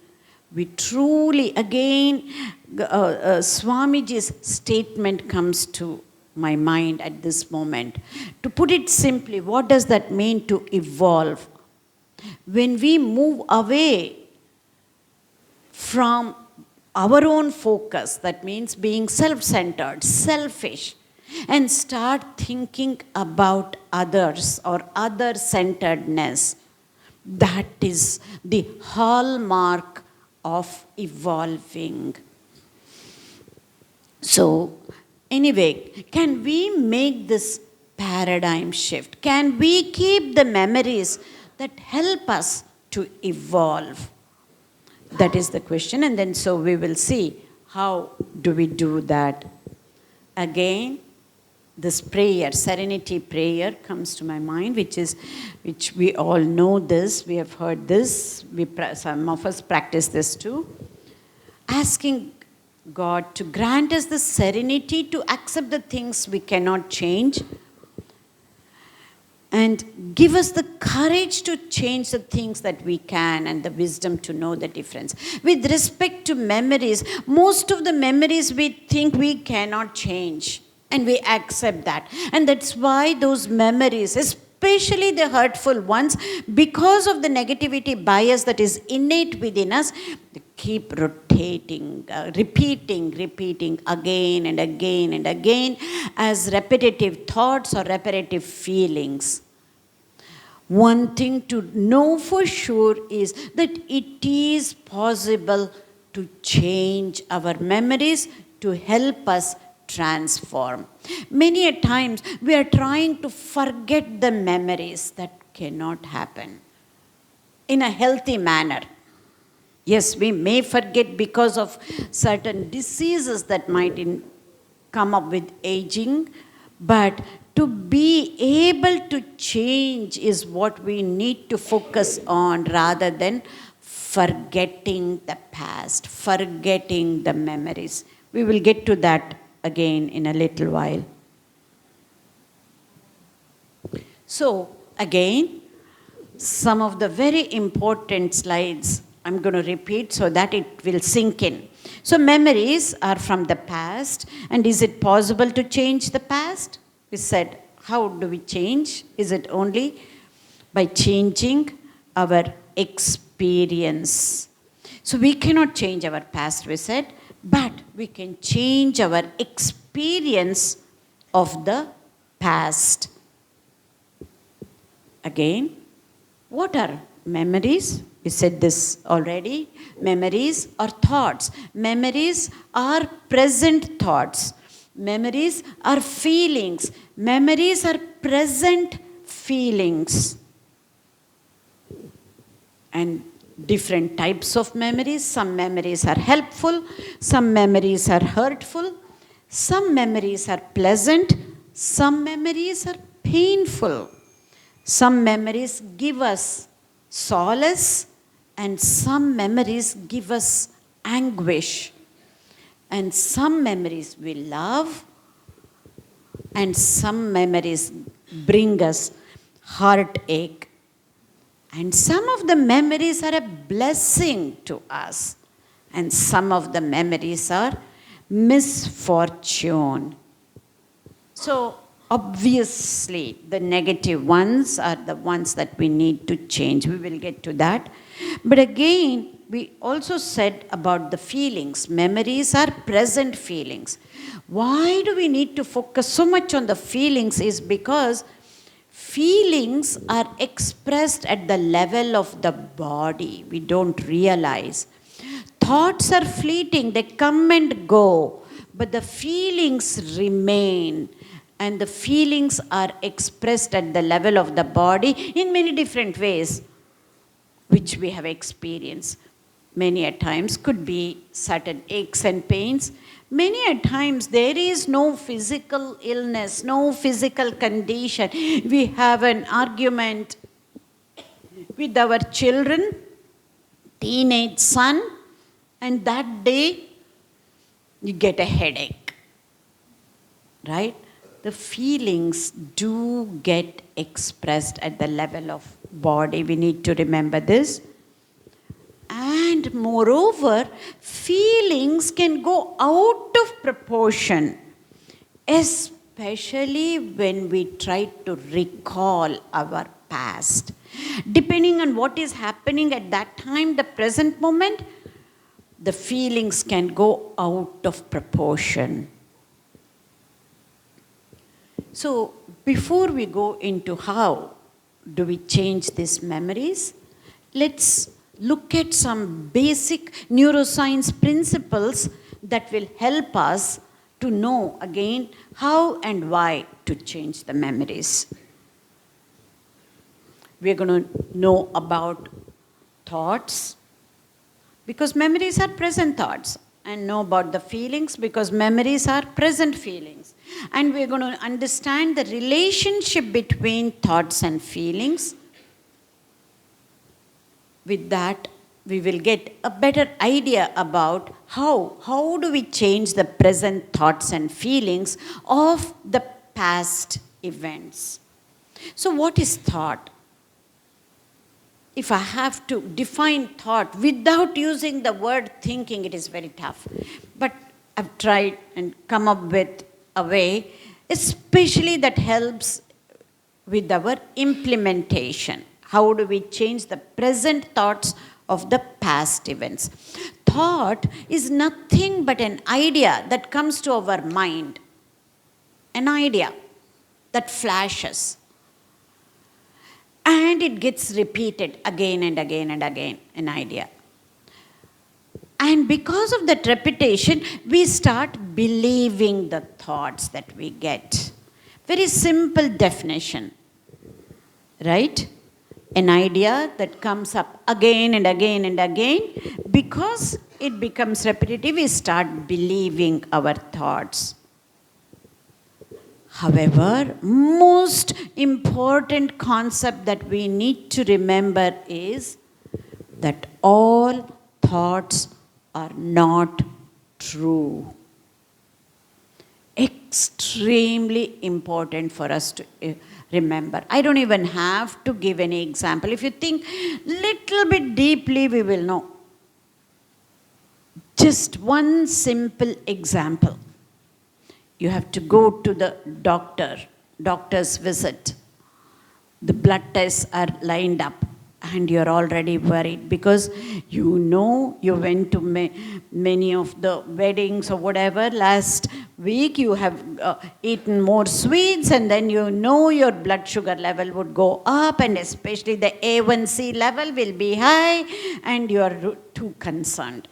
we truly, again, Swamiji's statement comes to my mind at this moment. To put it simply, what does that mean to evolve? When we move away from our own focus, that means being self-centered, selfish, and start thinking about others or other-centeredness, that is the hallmark of evolving. So, anyway, can we make this paradigm shift? Can we keep the memories that help us to evolve? That is the question, and then so we will see how do we do that. Again, this prayer, serenity prayer, comes to my mind, which we all know this, we have heard this, some of us practice this too. Asking God to grant us the serenity to accept the things we cannot change, and give us the courage to change the things that we can, and the wisdom to know the difference. With respect to memories, most of the memories we think we cannot change, and we accept that. And that's why those memories, especially the hurtful ones, because of the negativity bias that is innate within us, they keep rotating, repeating again and again and again as repetitive thoughts or repetitive feelings. One thing to know for sure is that it is possible to change our memories to help us transform. Many a times we are trying to forget the memories. That cannot happen in a healthy manner. Yes, we may forget because of certain diseases that might come up with aging, but to be able to change is what we need to focus on, rather than forgetting the past, forgetting the memories. We will get to that again in a little while. So, again, some of the very important slides I'm going to repeat so that it will sink in. So, memories are from the past, and is it possible to change the past? We said, how do we change? Is it only by changing our experience? So we cannot change our past, we said, but we can change our experience of the past. Again, what are memories? We said this already. Memories are thoughts. Memories are present thoughts. Memories are feelings. Memories are present feelings. And different types of memories. Some memories are helpful. Some memories are hurtful. Some memories are pleasant. Some memories are painful. Some memories give us solace, and some memories give us anguish. And some memories we love, And some memories bring us heartache. And some of the memories are a blessing to us. And some of the memories are misfortune. So, obviously, the negative ones are the ones that we need to change. We will get to that. But again, we also said about the feelings. Memories are present feelings. Why do we need to focus so much on the feelings is because feelings are expressed at the level of the body. We don't realize. Thoughts are fleeting, they come and go, but the feelings remain. And the feelings are expressed at the level of the body in many different ways, which we have experienced. Many a times could be certain aches and pains. Many a times there is no physical illness, no physical condition. We have an argument with our children, teenage son, and that day you get a headache, right? The feelings do get expressed at the level of body. We need to remember this. And moreover, feelings can go out of proportion, especially when we try to recall our past. Depending on what is happening at that time, the present moment, the feelings can go out of proportion. So, before we go into how do we change these memories, let's look at some basic neuroscience principles that will help us to know again how and why to change the memories. We're going to know about thoughts, because memories are present thoughts, and know about the feelings because memories are present feelings. And we're going to understand the relationship between thoughts and feelings. With that, we will get a better idea about how do we change the present thoughts and feelings of the past events. So what is thought? If I have to define thought without using the word thinking, it is very tough. But I've tried and come up with a way, especially that helps with our implementation. How do we change the present thoughts of the past events? Thought is nothing but an idea that comes to our mind. An idea that flashes. And it gets repeated again and again and again, an idea. And because of that repetition, we start believing the thoughts that we get. Very simple definition, right? An idea that comes up again and again and again. Because it becomes repetitive, we start believing our thoughts. However, most important concept that we need to remember is that all thoughts are not true. Extremely important for us to remember. I don't even have to give any example. If you think little bit deeply, we will know. Just one simple example. You have to go to the doctor's visit. The blood tests are lined up and you're already worried because you know you went to many of the weddings or whatever last week. You have eaten more sweets and then you know your blood sugar level would go up, and especially the A1C level will be high, and you're too concerned.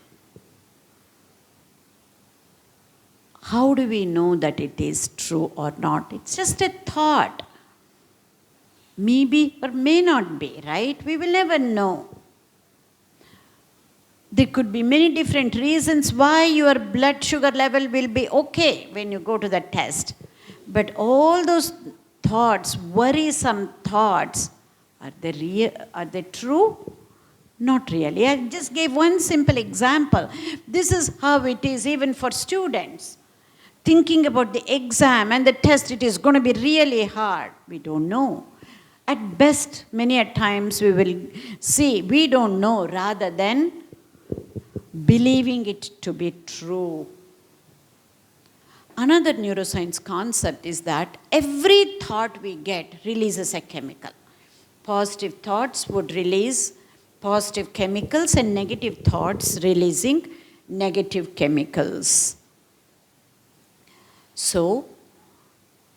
How do we know that it is true or not? It's just a thought. Maybe or may not be, right? We will never know. There could be many different reasons why your blood sugar level will be okay when you go to the test. But all those thoughts, worrisome thoughts, are they real? Are they true? Not really. I just gave one simple example. This is how it is even for students. thinking about the exam and the test, it is going to be really hard. We don't know. At best, many a times we will see we don't know rather than believing it to be true. Another neuroscience concept is that every thought we get releases a chemical. Positive thoughts would release positive chemicals and negative thoughts releasing negative chemicals. So,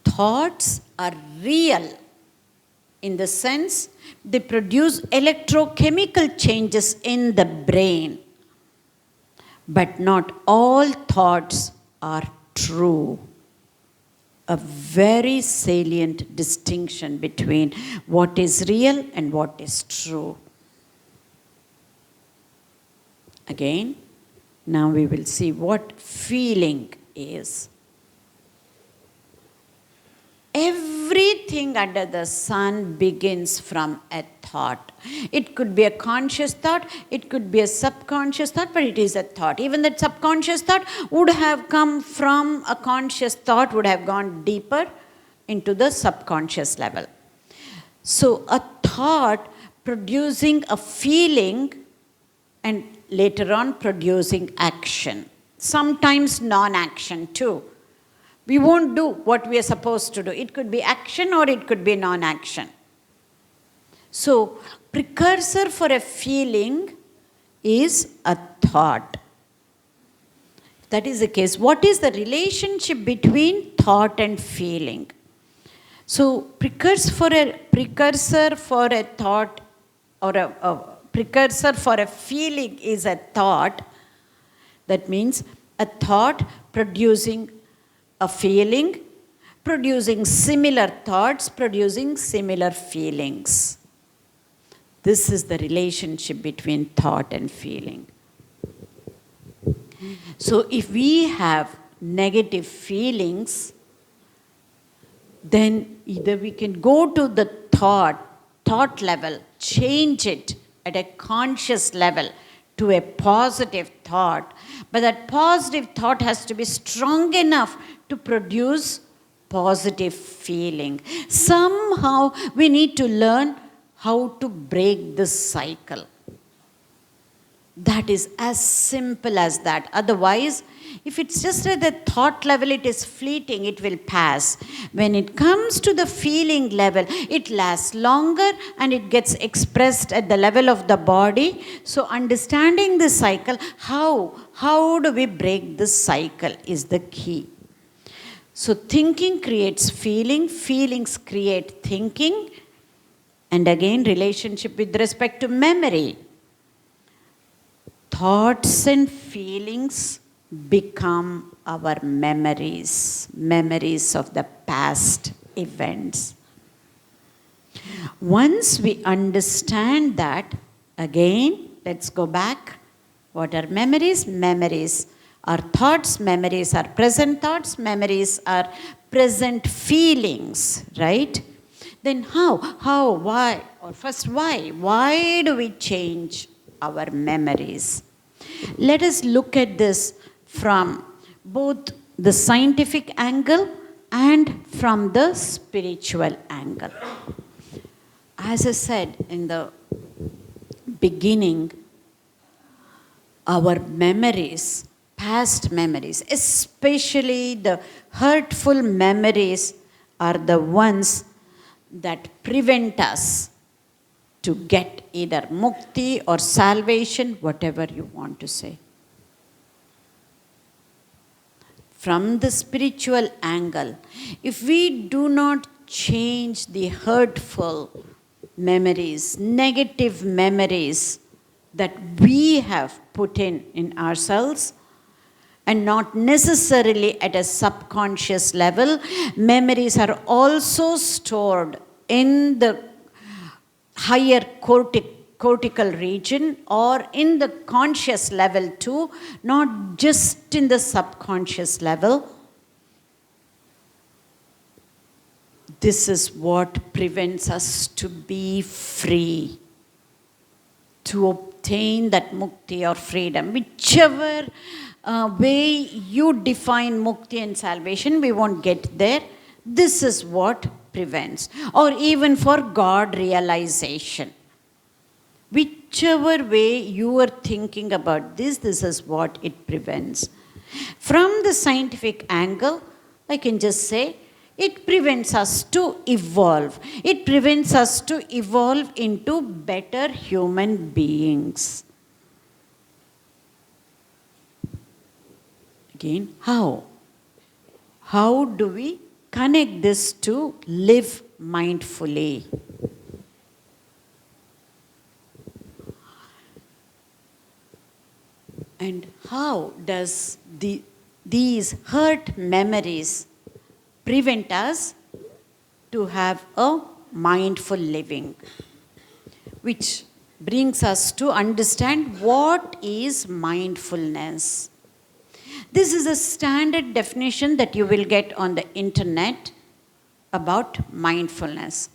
thoughts are real in the sense they produce electrochemical changes in the brain. But not all thoughts are true. A very salient distinction between what is real and what is true. Again, now we will see what feeling is. Everything under the sun begins from a thought. It could be a conscious thought, it could be a subconscious thought, but it is a thought. Even that subconscious thought would have come from a conscious thought, would have gone deeper into the subconscious level. So a thought producing a feeling and later on producing action. Sometimes non-action too. We won't do what we are supposed to do. It could be action or it could be non-action. So, precursor for a feeling is a thought. If that is the case, what is the relationship between thought and feeling? So, precursor for a thought or a precursor for a feeling is a thought. That means a thought producing a feeling, producing similar thoughts, producing similar feelings. This is the relationship between thought and feeling. So if we have negative feelings, then either we can go to the thought level, change it at a conscious level to a positive thought, but that positive thought has to be strong enough to produce positive feeling. Somehow we need to learn how to break this cycle. That is as simple as that. Otherwise, if it's just at the thought level, it is fleeting, it will pass. When it comes to the feeling level, it lasts longer and it gets expressed at the level of the body. So understanding the cycle, how do we break this cycle is the key. So thinking creates feeling, feelings create thinking, and again relationship with respect to memory. Thoughts and feelings become our memories, memories of the past events. Once we understand that, again, let's go back. What are memories? Memories are thoughts, memories are present thoughts, memories are present feelings, right? Then how, why? Or first, why? Why do we change our memories? Let us look at this from both the scientific angle and from the spiritual angle. As I said in the beginning, our memories, past memories, especially the hurtful memories, are the ones that prevent us to get either mukti or salvation, whatever you want to say. From the spiritual angle, if we do not change the hurtful memories, negative memories that we have put in ourselves, and not necessarily at a subconscious level, memories are also stored in the higher cortical region or in the conscious level too, not just in the subconscious level. This is what prevents us to be free, to obtain attain that mukti or freedom. Whichever way you define mukti and salvation, we won't get there. This is what prevents. Or even for God realization. Whichever way you are thinking about this, this is what it prevents. From the scientific angle, I can just say, it prevents us to evolve. It prevents us to evolve into better human beings. Again, how? How do we connect this to live mindfully? And how does these hurt memories prevent us to have a mindful living? Which brings us to understand what is mindfulness. This is a standard definition that you will get on the internet about mindfulness.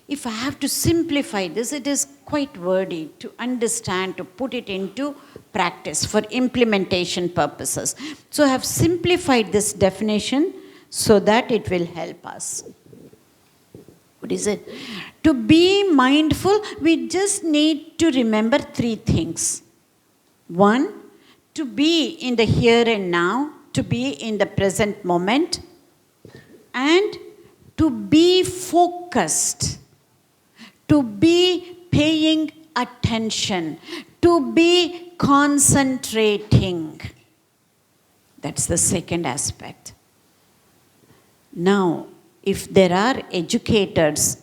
If I have to simplify this, it is quite wordy to understand, to put it into practice for implementation purposes. So I have simplified this definition so that it will help us. What is it? To be mindful, we just need to remember three things. One, to be in the here and now, to be in the present moment, and to be focused, to be paying attention, to be concentrating. That's the second aspect. Now, if there are educators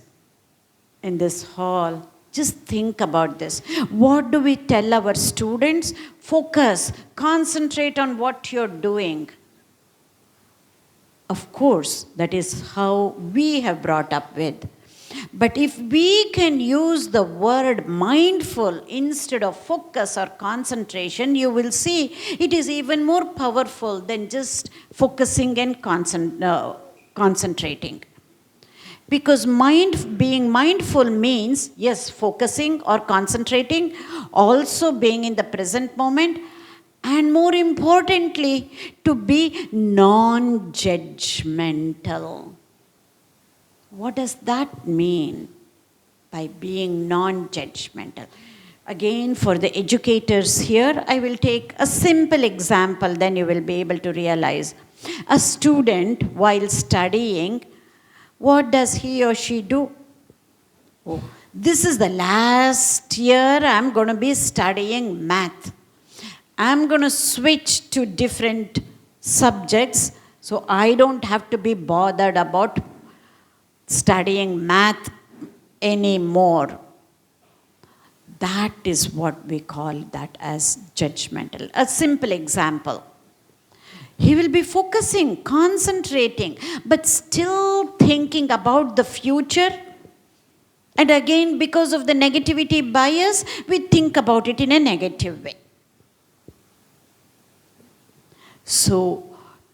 in this hall, just think about this. What do we tell our students? Focus, concentrate on what you're doing. Of course, that is how we have brought up with. But if we can use the word mindful instead of focus or concentration, you will see it is even more powerful than just focusing and concentrating. Because being mindful means, yes, focusing or concentrating, also being in the present moment, and more importantly, to be non-judgmental. What does that mean by being non-judgmental? Again, for the educators here, I will take a simple example, then you will be able to realize. A student, while studying, what does he or she do? Oh, this is the last year I'm going to be studying math. I'm going to switch to different subjects so I don't have to be bothered about studying math anymore. That is what we call that as judgmental. A simple example. He will be focusing, concentrating, but still thinking about the future. And again, because of the negativity bias, we think about it in a negative way. So,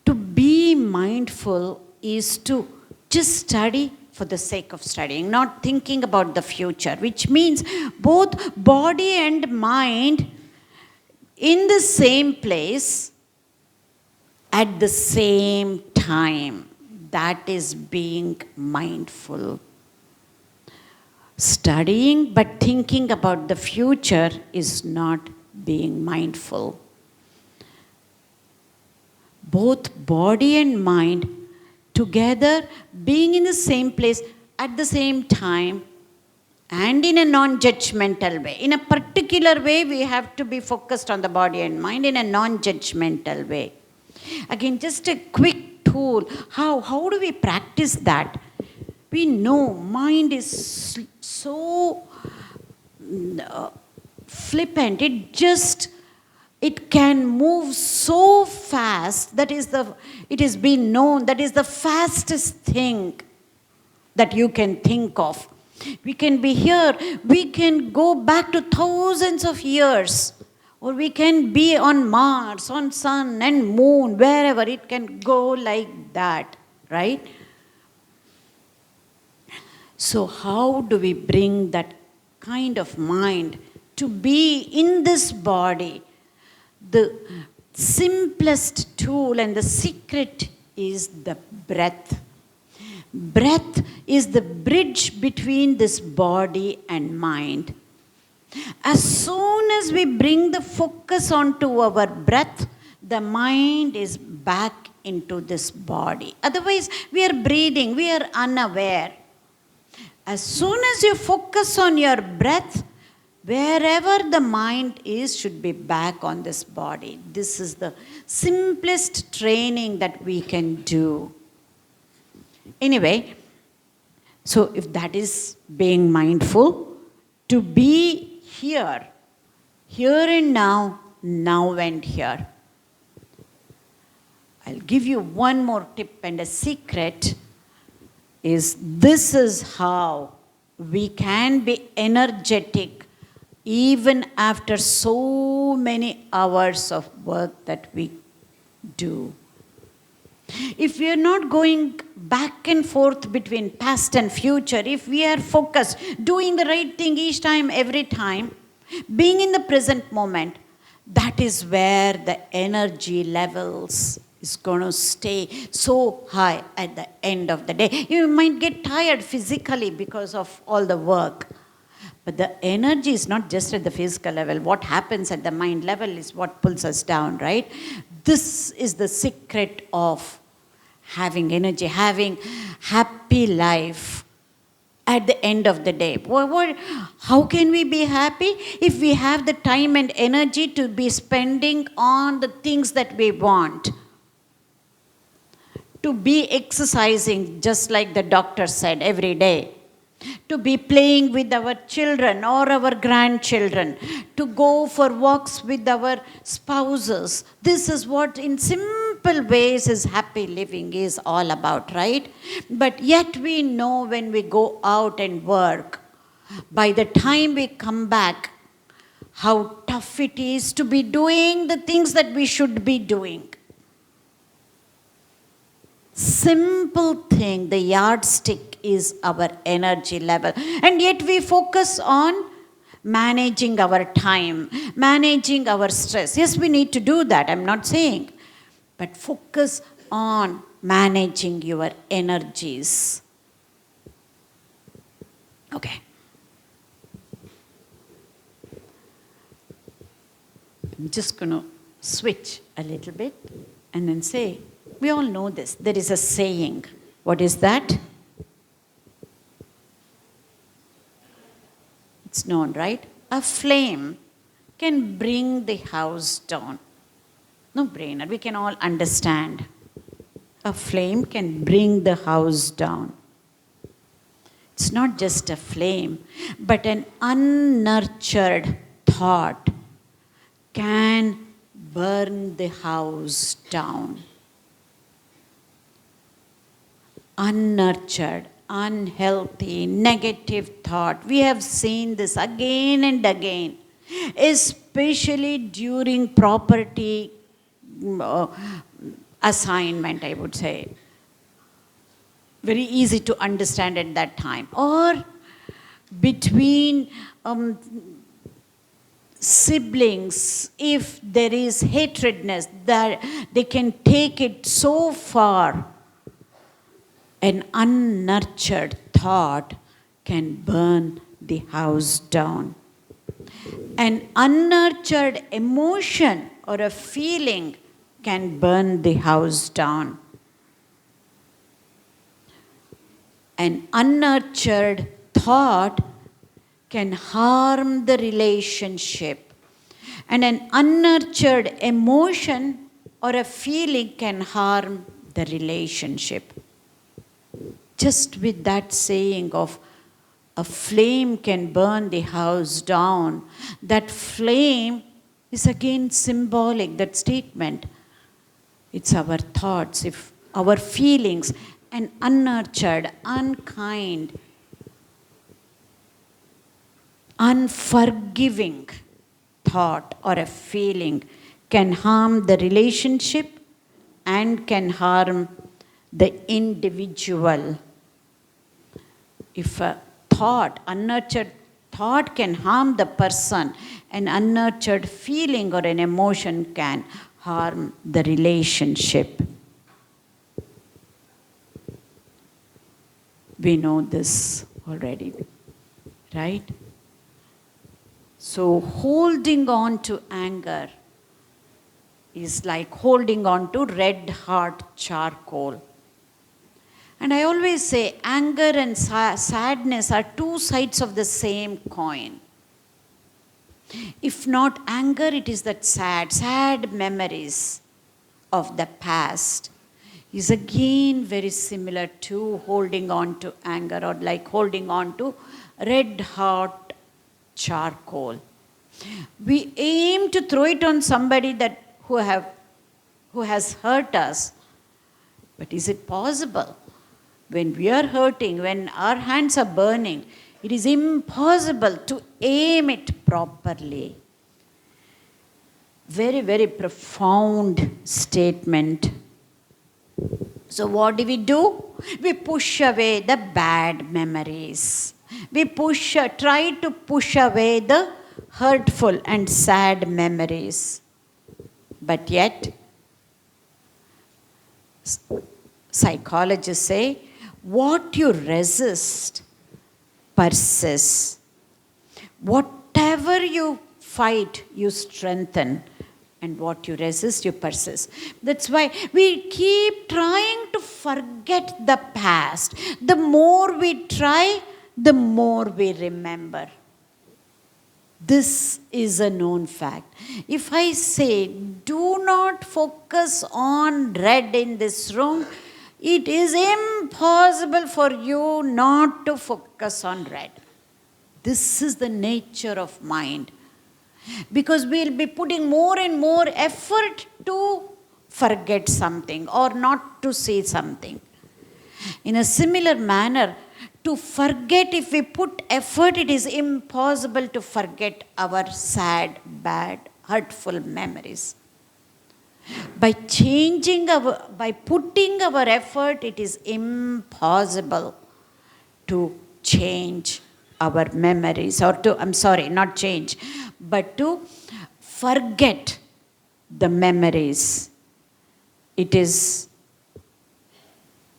to be mindful is to just study for the sake of studying, not thinking about the future, which means both body and mind in the same place at the same time. That is being mindful. Studying but thinking about the future is not being mindful. Both body and mind together, being in the same place at the same time, and in a non-judgmental way. In a particular way, we have to be focused on the body and mind in a non-judgmental way. Again, just a quick tool. How do we practice that? We know mind is so flippant. It can move so fast. It has been known that is the fastest thing that you can think of. We can be here. We can go back to thousands of years. Or we can be on Mars, on Sun and Moon, wherever. It can go like that, right? So how do we bring that kind of mind to be in this body, the simplest tool and the secret is the breath. Breath is the bridge between this body and mind. As soon as we bring the focus onto our breath, the mind is back into this body. Otherwise, we are breathing, we are unaware. As soon as you focus on your breath, wherever the mind is should be back on this body. This is the simplest training that we can do. Anyway, so if that is being mindful, to be here and now, now and here. I'll give you one more tip and a secret is this is how we can be energetic even after so many hours of work that we do. If we are not going back and forth between past and future, if we are focused, doing the right thing each time, every time, being in the present moment, that is where the energy levels is going to stay so high at the end of the day. You might get tired physically because of all the work. But the energy is not just at the physical level. What happens at the mind level is what pulls us down, right? This is the secret of having energy, having happy life at the end of the day. How can we be happy? If we have the time and energy to be spending on the things that we want. To be exercising, just like the doctor said, every day. To be playing with our children or our grandchildren, to go for walks with our spouses. This is what in simple ways is happy living is all about, right? But yet we know when we go out and work, by the time we come back, how tough it is to be doing the things that we should be doing. Simple thing, the yardstick is our energy level. And yet we focus on managing our time, managing our stress. Yes, we need to do that, I'm not saying. But focus on managing your energies. Okay. I'm just going to switch a little bit and then say, we all know this. There is a saying. What is that? It's known, right? A flame can bring the house down. No brainer. We can all understand. A flame can bring the house down. It's not just a flame, but an unnurtured thought can burn the house down. Unnurtured, unhealthy, negative thought. We have seen this again and again, especially during property assignment, I would say. Very easy to understand at that time. Or between siblings, if there is hatredness, that they can take it so far. An unnurtured thought can burn the house down. An unnurtured emotion or a feeling can burn the house down. An unnurtured thought can harm the relationship. And an unnurtured emotion or a feeling can harm the relationship. Just with that saying of a flame can burn the house down, that flame is again symbolic, that statement. It's our thoughts, if our feelings, an unnurtured, unkind, unforgiving thought or a feeling can harm the relationship and can harm the individual. If a thought, unnurtured thought can harm the person, an unnurtured feeling or an emotion can harm the relationship. We know this already, right? So holding on to anger is like holding on to red hot charcoal. And I always say anger and sadness are two sides of the same coin. If not anger, it is that sad memories of the past is again very similar to holding on to anger, or like holding on to red hot charcoal. We aim to throw it on somebody who has hurt us. But is it possible? When we are hurting, when our hands are burning, it is impossible to aim it properly. Very, very profound statement. So what do? We push away the bad memories. We try to push away the hurtful and sad memories. But yet, psychologists say, what you resist persists. Whatever you fight, you strengthen. And what you resist, you persist. That's why we keep trying to forget the past. The more we try, the more we remember. This is a known fact. If I say, do not focus on red in this room, it is impossible for you not to focus on red. This is the nature of mind. Because we'll be putting more and more effort to forget something or not to say something. In a similar manner, to forget, if we put effort, it is impossible to forget our sad, bad, hurtful memories. By putting our effort, it is impossible to change our memories, or not change, but to forget the memories. It is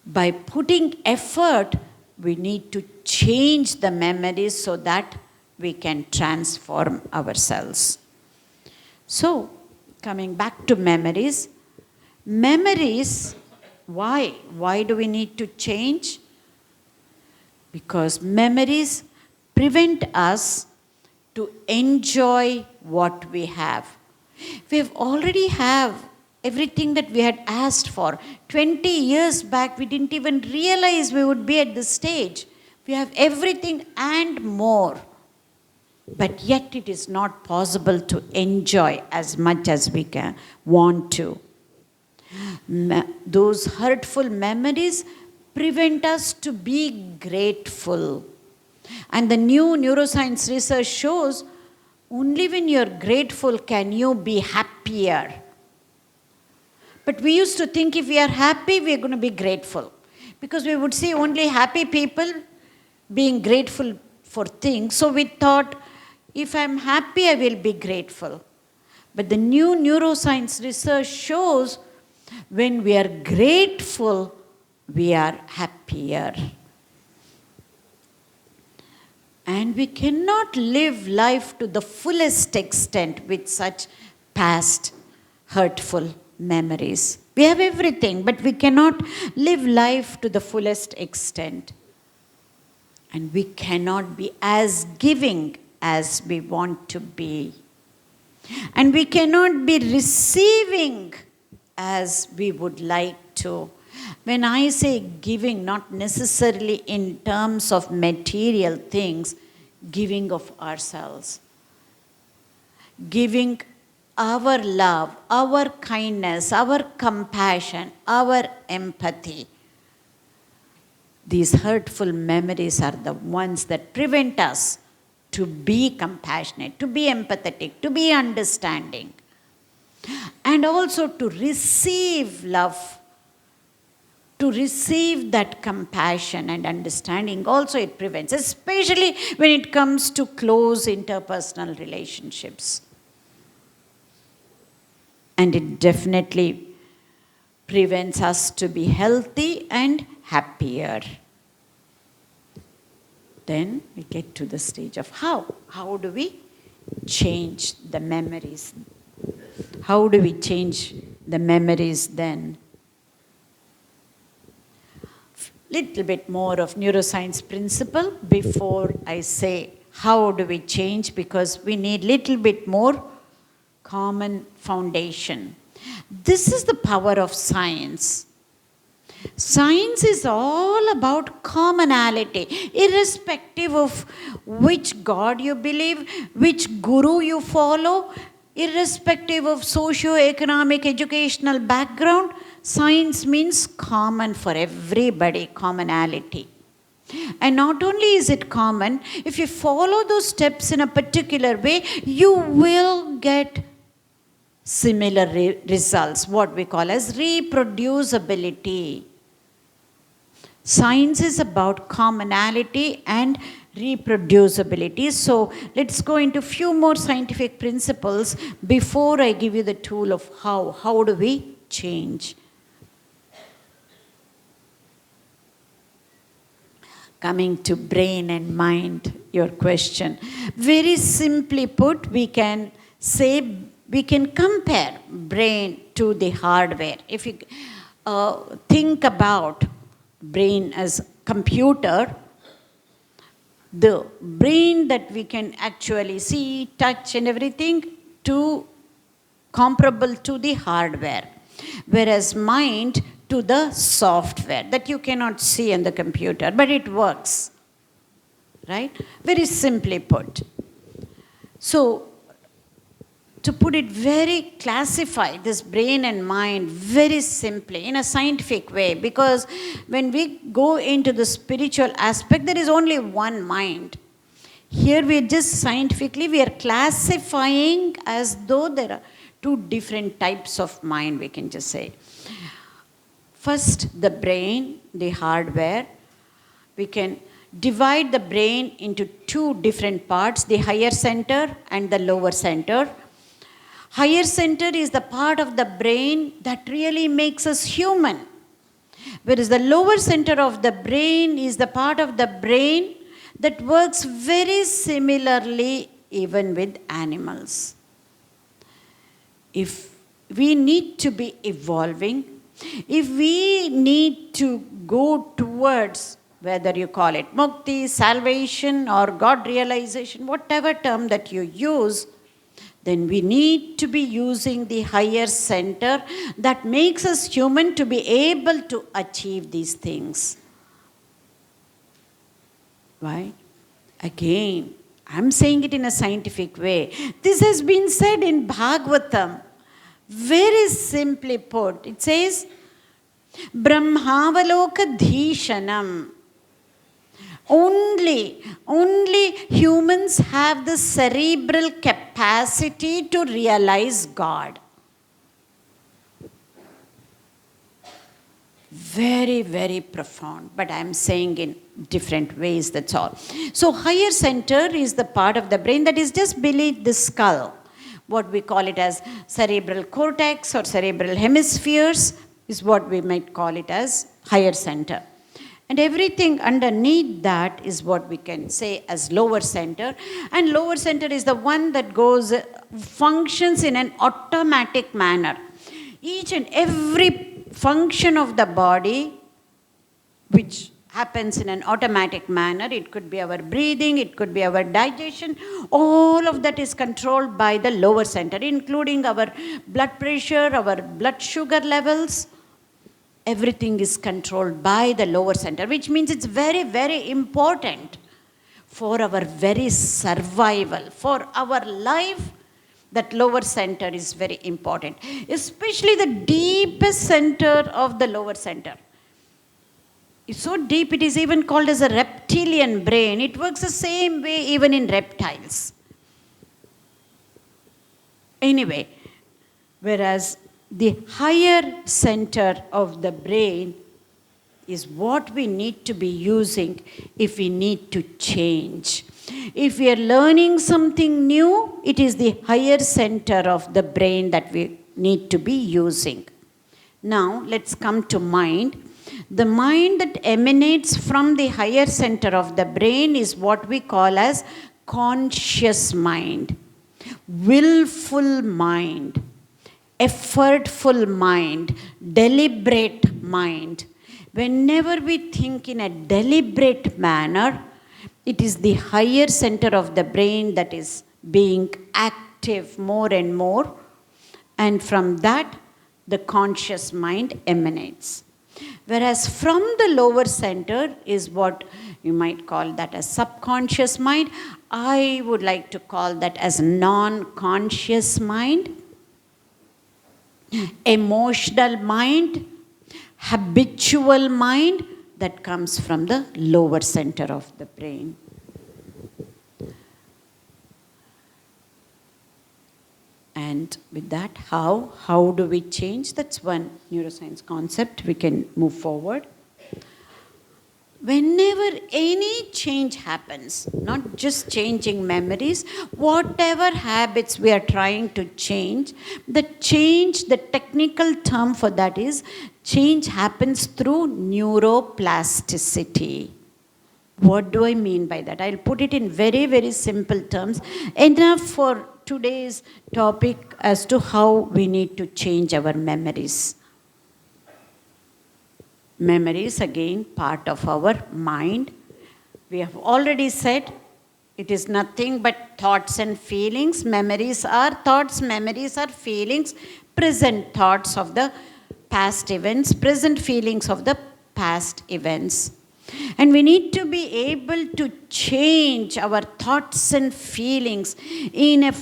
by putting effort, we need to change the memories so that we can transform ourselves. So, coming back to memories, why? Why do we need to change? Because memories prevent us to enjoy what we have. We already have everything that we had asked for. 20 years back, we didn't even realize we would be at this stage. We have everything and more. But yet it is not possible to enjoy as much as we can want to. Those hurtful memories prevent us to be grateful. And the new neuroscience research shows only when you're grateful can you be happier. But we used to think if we are happy, we're going to be grateful. Because we would see only happy people being grateful for things. So we thought, if I'm happy, I will be grateful. But the new neuroscience research shows when we are grateful, we are happier. And we cannot live life to the fullest extent with such past hurtful memories. We have everything, but we cannot live life to the fullest extent. And we cannot be as giving as we want to be. And we cannot be receiving as we would like to. When I say giving, not necessarily in terms of material things, giving of ourselves. Giving our love, our kindness, our compassion, our empathy. These hurtful memories are the ones that prevent us to be compassionate, to be empathetic, to be understanding, and also to receive love to receive that compassion and understanding. Also, it prevents, especially when it comes to close interpersonal relationships. And it definitely prevents us to be healthy and happier. Then we get to the stage of how. How do we change the memories? How do we change the memories then? Little bit more of neuroscience principle before I say how do we change, because we need little bit more common foundation. This is the power of science. Science is all about commonality, irrespective of which God you believe, which guru you follow, irrespective of socio-economic educational background. Science means common for everybody, commonality. And not only is it common, if you follow those steps in a particular way, you will get similar results, what we call as reproducibility. Science is about commonality and reproducibility. So let's go into a few more scientific principles before I give you the tool of how. How do we change? Coming to brain and mind, your question. Very simply put, we can say, we can compare brain to the hardware. If you think about brain as computer, the brain that we can actually see, touch and everything, to comparable to the hardware, whereas mind to the software that you cannot see in the computer, but it works, right? Very simply put. So, to put it very, classify this brain and mind very simply in a scientific way, because when we go into the spiritual aspect, there is only one mind. Here we are just scientifically, we are classifying as though there are two different types of mind, we can just say. First, the brain, the hardware. We can divide the brain into two different parts, the higher center and the lower center. Higher center is the part of the brain that really makes us human, whereas the lower center of the brain is the part of the brain that works very similarly even with animals. If we need to be evolving, if we need to go towards, whether you call it mukti, salvation, or God realization, whatever term that you use, then we need to be using the higher center that makes us human to be able to achieve these things. Right? Again, I'm saying it in a scientific way. This has been said in Bhagavatam. Very simply put, it says, Brahmavaloka Dhishanam. Only humans have the cerebral capacity to realize God. Very, very profound, but I'm saying in different ways, that's all. So higher center is the part of the brain that is just beneath the skull. What we call it as cerebral cortex or cerebral hemispheres is what we might call it as higher center. And everything underneath that is what we can say as lower center. And lower center is the one that functions in an automatic manner. Each and every function of the body, which happens in an automatic manner, it could be our breathing, it could be our digestion, all of that is controlled by the lower center, including our blood pressure, our blood sugar levels. Everything is controlled by the lower center, which means it's very, very important for our very survival, for our life. That lower center is very important, especially the deepest center of the lower center. It's so deep, it is even called as a reptilian brain. It works the same way even in reptiles. Anyway, whereas the higher center of the brain is what we need to be using if we need to change. If we are learning something new, it is the higher center of the brain that we need to be using. Now, let's come to mind. The mind that emanates from the higher center of the brain is what we call as conscious mind, willful mind, effortful mind, deliberate mind. Whenever we think in a deliberate manner, it is the higher center of the brain that is being active more and more, and from that, the conscious mind emanates. Whereas from the lower center is what you might call that as subconscious mind. I would like to call that as non-conscious mind, emotional mind, habitual mind that comes from the lower center of the brain. And with that, how do we change? That's one neuroscience concept. We can move forward. Whenever any change happens, not just changing memories, whatever habits we are trying to change, the technical term for that is change happens through neuroplasticity. What do I mean by that? I'll put it in very, very simple terms, enough for today's topic as to how we need to change our memories. Memories, again, part of our mind. We have already said it is nothing but thoughts and feelings. Memories are thoughts, memories are feelings, present thoughts of the past events, present feelings of the past events. And we need to be able to change our thoughts and feelings in an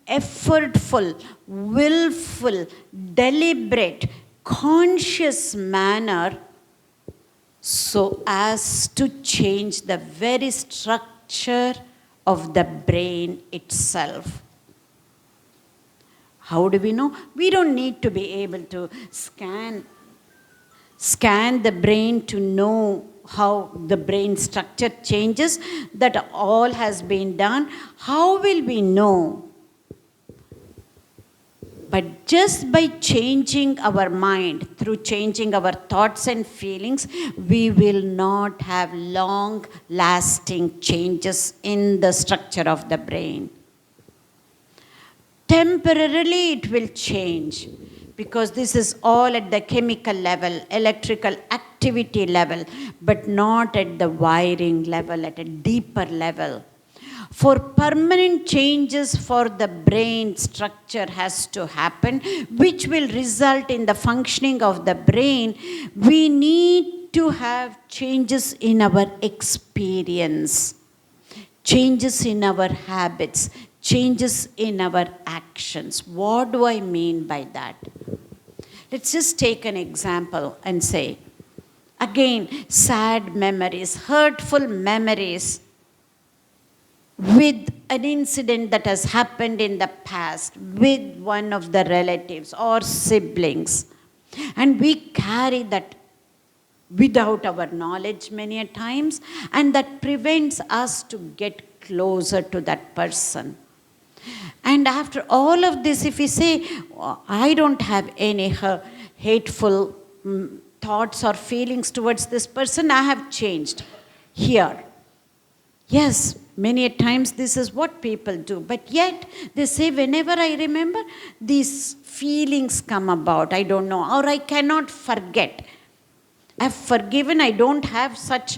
effortful, willful, deliberate, conscious manner so as to change the very structure of the brain itself. How do we know? We don't need to be able to scan the brain to know how the brain structure changes. That all has been done. How will we know? But just by changing our mind, through changing our thoughts and feelings, we will not have long-lasting changes in the structure of the brain. Temporarily it will change, because this is all at the chemical level, electrical activity level, but not at the wiring level, at a deeper level. For permanent changes for the brain structure has to happen, which will result in the functioning of the brain. We need to have changes in our experience, changes in our habits, changes in our actions. What do I mean by that? Let's just take an example and say, again, sad memories, hurtful memories with an incident that has happened in the past with one of the relatives or siblings. And we carry that without our knowledge many a times, and that prevents us to get closer to that person. And after all of this, if we say, I don't have any hateful thoughts or feelings towards this person, I have changed here. Yes, many a times this is what people do. But yet, they say, whenever I remember, these feelings come about. I don't know, or I cannot forget. I've forgiven, I don't have such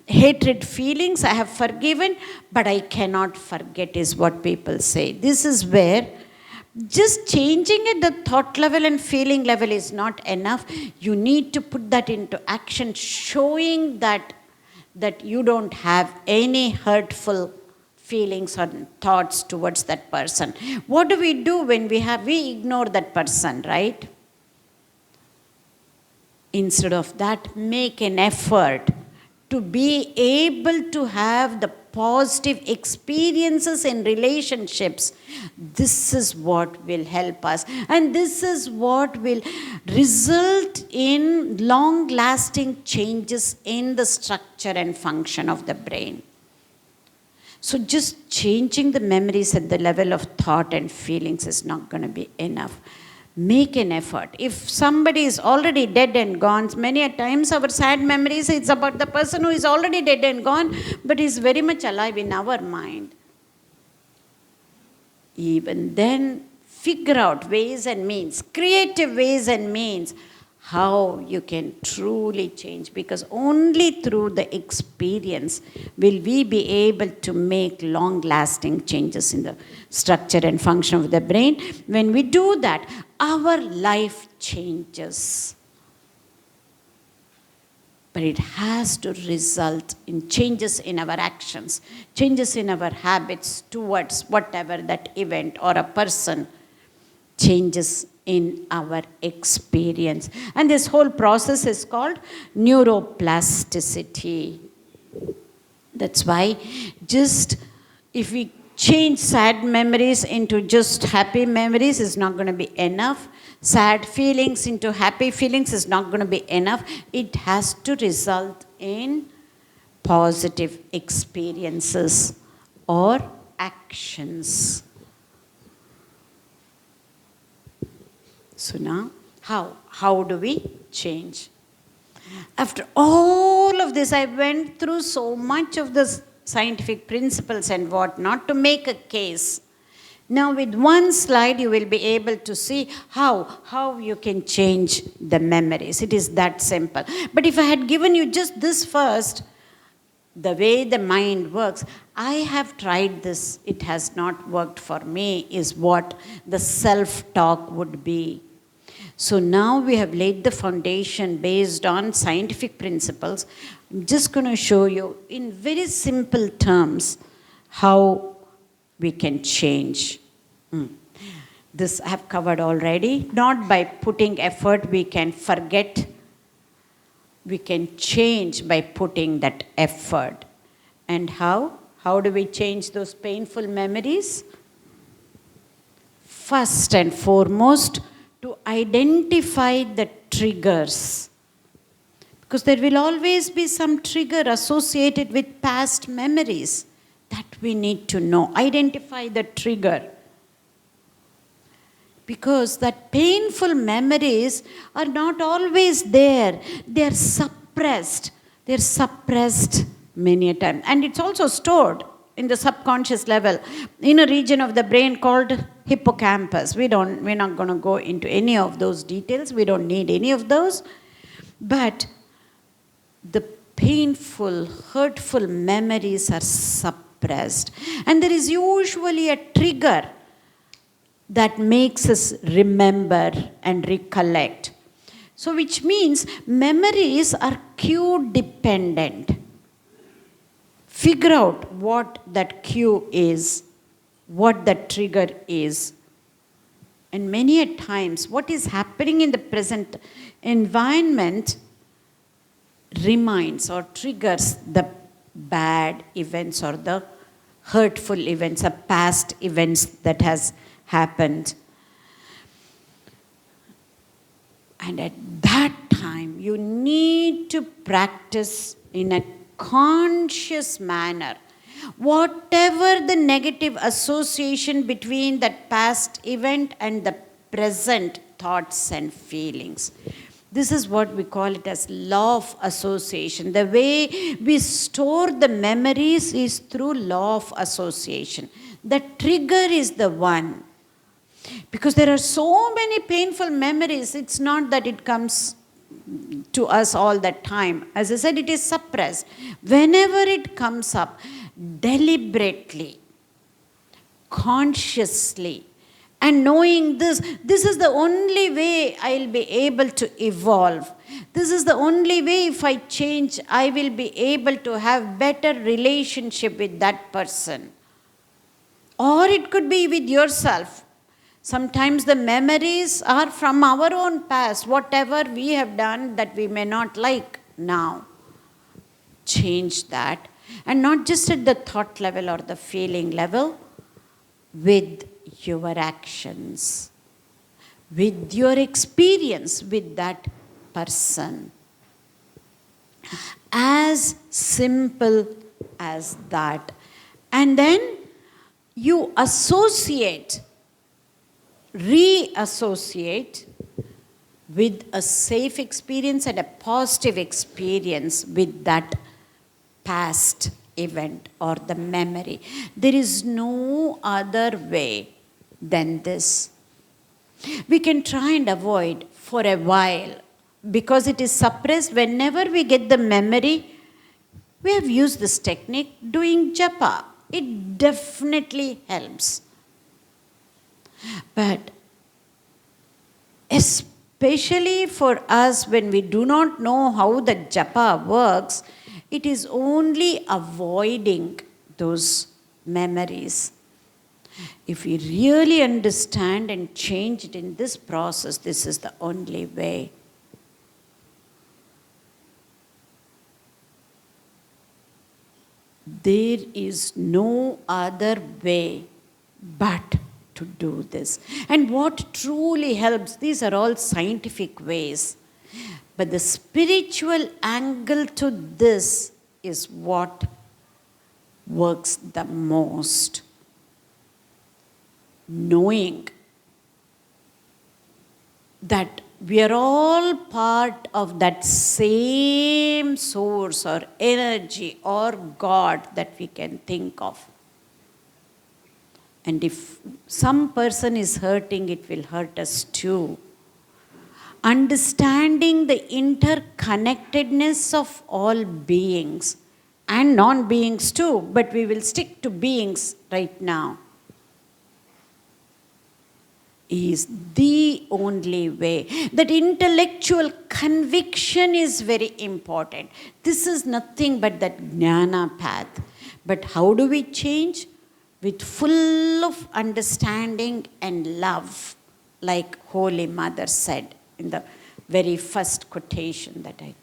hatred feelings. I have forgiven, but I cannot forget, is what people say. This is where just changing at the thought level and feeling level is not enough. You need to put that into action, showing that you don't have any hurtful feelings or thoughts towards that person. What do we do when we ignore that person, right? Instead of that, make an effort to be able to have the positive experiences in relationships, this is what will help us. And this is what will result in long-lasting changes in the structure and function of the brain. So just changing the memories at the level of thought and feelings is not going to be enough. Make an effort. If somebody is already dead and gone, many a times our sad memories, it's about the person who is already dead and gone, but is very much alive in our mind. Even then, figure out ways and means, creative ways and means, how you can truly change, because only through the experience will we be able to make long-lasting changes in the structure and function of the brain. When we do that, our life changes. But it has to result in changes in our actions, changes in our habits towards whatever that event or a person, changes in our experience. And this whole process is called neuroplasticity. That's why just if we change sad memories into just happy memories is not going to be enough. Sad feelings into happy feelings is not going to be enough. It has to result in positive experiences or actions. So now, how do we change? After all of this, I went through so much of the scientific principles and whatnot to make a case. Now with one slide, you will be able to see how you can change the memories. It is that simple. But if I had given you just this first, the way the mind works, I have tried this, it has not worked for me, is what the self-talk would be. So now we have laid the foundation based on scientific principles. I'm just going to show you in very simple terms how we can change. This I have covered already. Not by putting effort we can forget. We can change by putting that effort. And how? How do we change those painful memories? First and foremost, to identify the triggers. Because there will always be some trigger associated with past memories that we need to know. Identify the trigger. Because that painful memories are not always there. They are suppressed. They are suppressed many a time. And it's also stored in the subconscious level in a region of the brain called hippocampus. We're not going to go into any of those details. We don't need any of those. But the painful, hurtful memories are suppressed. And there is usually a trigger that makes us remember and recollect. So which means memories are cue dependent. Figure out what that cue is, what that trigger is. And many a times what is happening in the present environment reminds or triggers the bad events or the hurtful events or past events that has happened. And at that time, you need to practice in a conscious manner. Whatever the negative association between that past event and the present thoughts and feelings. This is what we call it as law of association. The way we store the memories is through law of association. The trigger is the one. Because there are so many painful memories, it's not that it comes to us all the time. As I said, it is suppressed. Whenever it comes up, deliberately, consciously, and knowing this is the only way I'll be able to evolve. This is the only way if I change, I will be able to have better relationship with that person. Or it could be with yourself. Sometimes the memories are from our own past, whatever we have done that we may not like now. Change that And not just at the thought level or the feeling level, with your actions, with your experience with that person. As simple as that. And then you associate, reassociate with a safe experience and a positive experience with that past event or the memory. There is no other way than this. We can try and avoid for a while because it is suppressed. Whenever we get the memory, we have used this technique doing japa. It definitely helps. But especially for us, when we do not know how the japa works, it is only avoiding those memories. If we really understand and change it in this process, this is the only way. There is no other way but to do this. And what truly helps, these are all scientific ways, but the spiritual angle to this is what works the most. Knowing that we are all part of that same source or energy or God that we can think of. And if some person is hurting, it will hurt us too. Understanding the interconnectedness of all beings and non-beings too, but we will stick to beings right now, is the only way. That intellectual conviction is very important. This is nothing but that jnana path. But how do we change? With full of understanding and love, like Holy Mother said in the very first quotation that I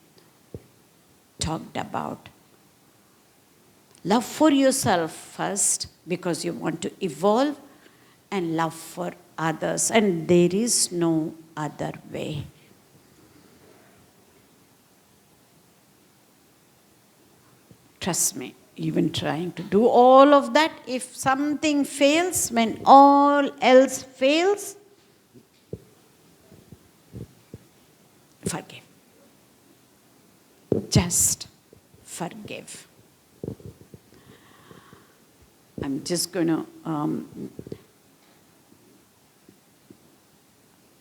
talked about. Love for yourself first, because you want to evolve, and love for others, and there is no other way. Trust me, even trying to do all of that, if something fails when all else fails, forgive. Just forgive. I'm just going to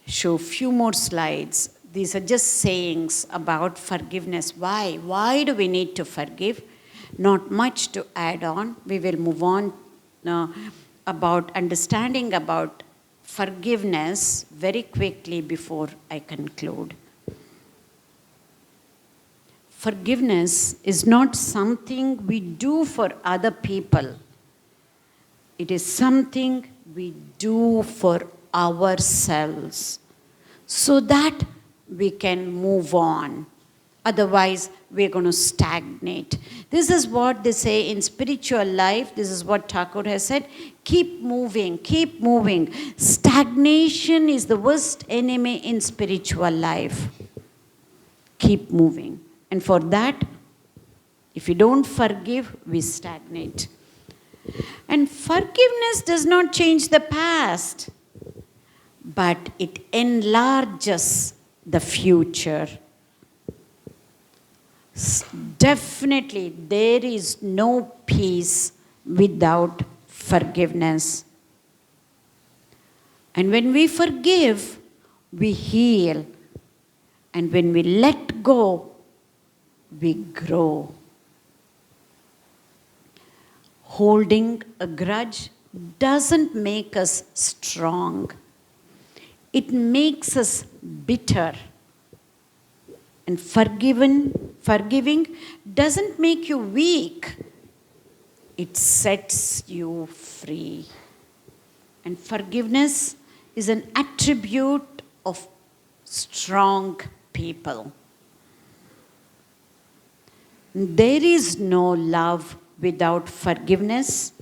show a few more slides. These are just sayings about forgiveness. Why? Why do we need to forgive? Not much to add on. We will move on about understanding about forgiveness very quickly before I conclude. Forgiveness is not something we do for other people. It is something we do for ourselves, so that we can move on. Otherwise, we're going to stagnate. This is what they say in spiritual life. This is what Thakur has said. Keep moving, keep moving. Stagnation is the worst enemy in spiritual life. Keep moving. And for that, if we don't forgive, we stagnate. And forgiveness does not change the past, but it enlarges the future. Definitely, there is no peace without forgiveness. And when we forgive, we heal. And when we let go, we grow. Holding a grudge doesn't make us strong. It makes us bitter. And forgiving doesn't make you weak. It sets you free. And forgiveness is an attribute of strong people. There is no love without forgiveness,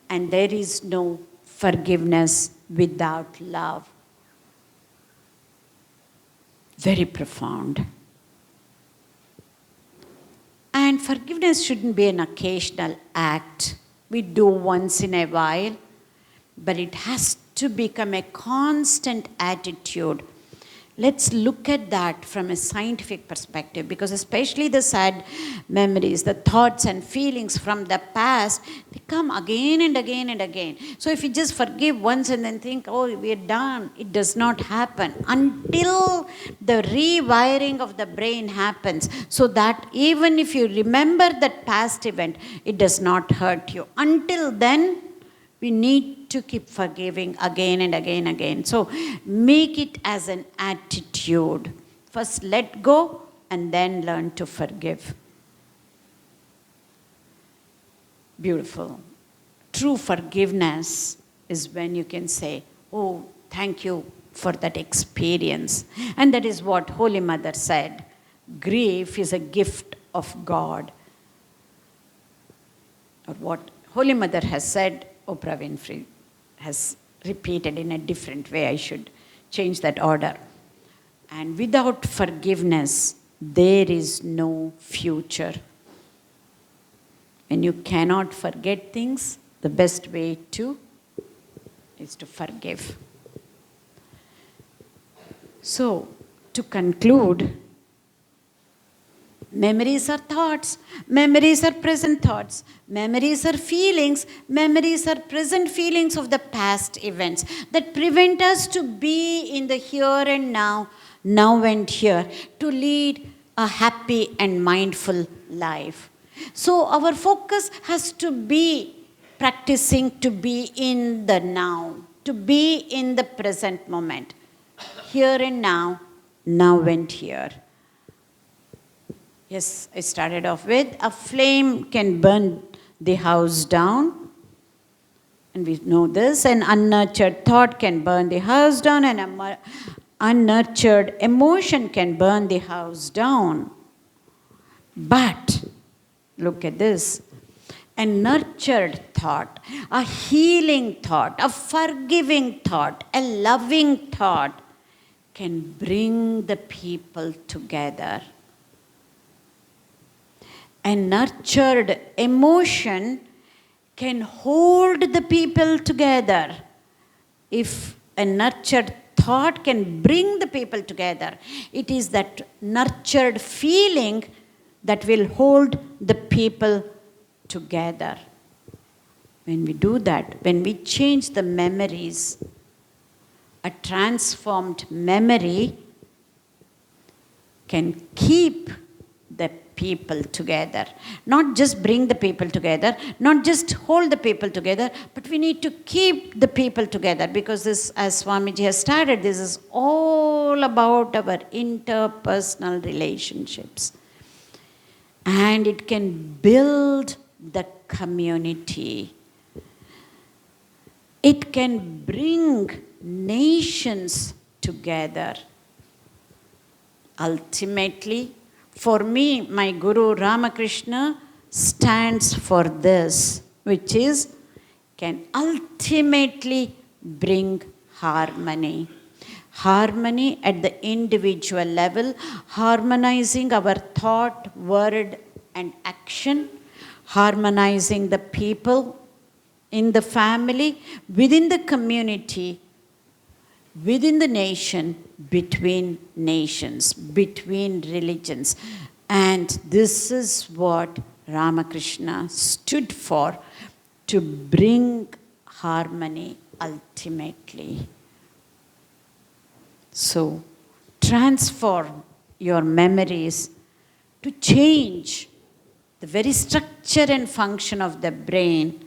and there is no forgiveness without love. Very profound. And forgiveness shouldn't be an occasional act we do once in a while, but it has to become a constant attitude. Let's look at that from a scientific perspective, because especially the sad memories, the thoughts and feelings from the past, they come again and again and again. So if you just forgive once and then think, oh, we're done, it does not happen until the rewiring of the brain happens, so that even if you remember that past event, it does not hurt you. Until then, we need to keep forgiving again and again and again. So make it as an attitude. First let go and then learn to forgive. Beautiful. True forgiveness is when you can say, oh, thank you for that experience. And that is what Holy Mother said. Grief is a gift of God. Or what Holy Mother has said, Oprah Winfrey has repeated in a different way. I should change that order. And without forgiveness, there is no future. When you cannot forget things, the best way is to forgive. So, to conclude, memories are thoughts, memories are present thoughts, memories are feelings, memories are present feelings of the past events that prevent us to be in the here and now, now and here, to lead a happy and mindful life. So our focus has to be practicing to be in the now, to be in the present moment, here and now, now and here. Yes, I started off with a flame can burn the house down. And we know this. An unnurtured thought can burn the house down, and an unnurtured emotion can burn the house down. But, look at this. A nurtured thought, a healing thought, a forgiving thought, a loving thought can bring the people together. A nurtured emotion can hold the people together. If a nurtured thought can bring the people together, it is that nurtured feeling that will hold the people together. When we do that, when we change the memories, a transformed memory can keep the people together. Not just bring the people together, not just hold the people together, but we need to keep the people together, because this, as Swamiji has started, this is all about our interpersonal relationships. And it can build the community. It can bring nations together. Ultimately, for me, my Guru Ramakrishna stands for this, which is, can ultimately bring harmony. Harmony at the individual level, harmonizing our thought, word, and action, harmonizing the people in the family, within the community, within the nation, between nations, between religions. And this is what Ramakrishna stood for, to bring harmony ultimately. So, transform your memories to change the very structure and function of the brain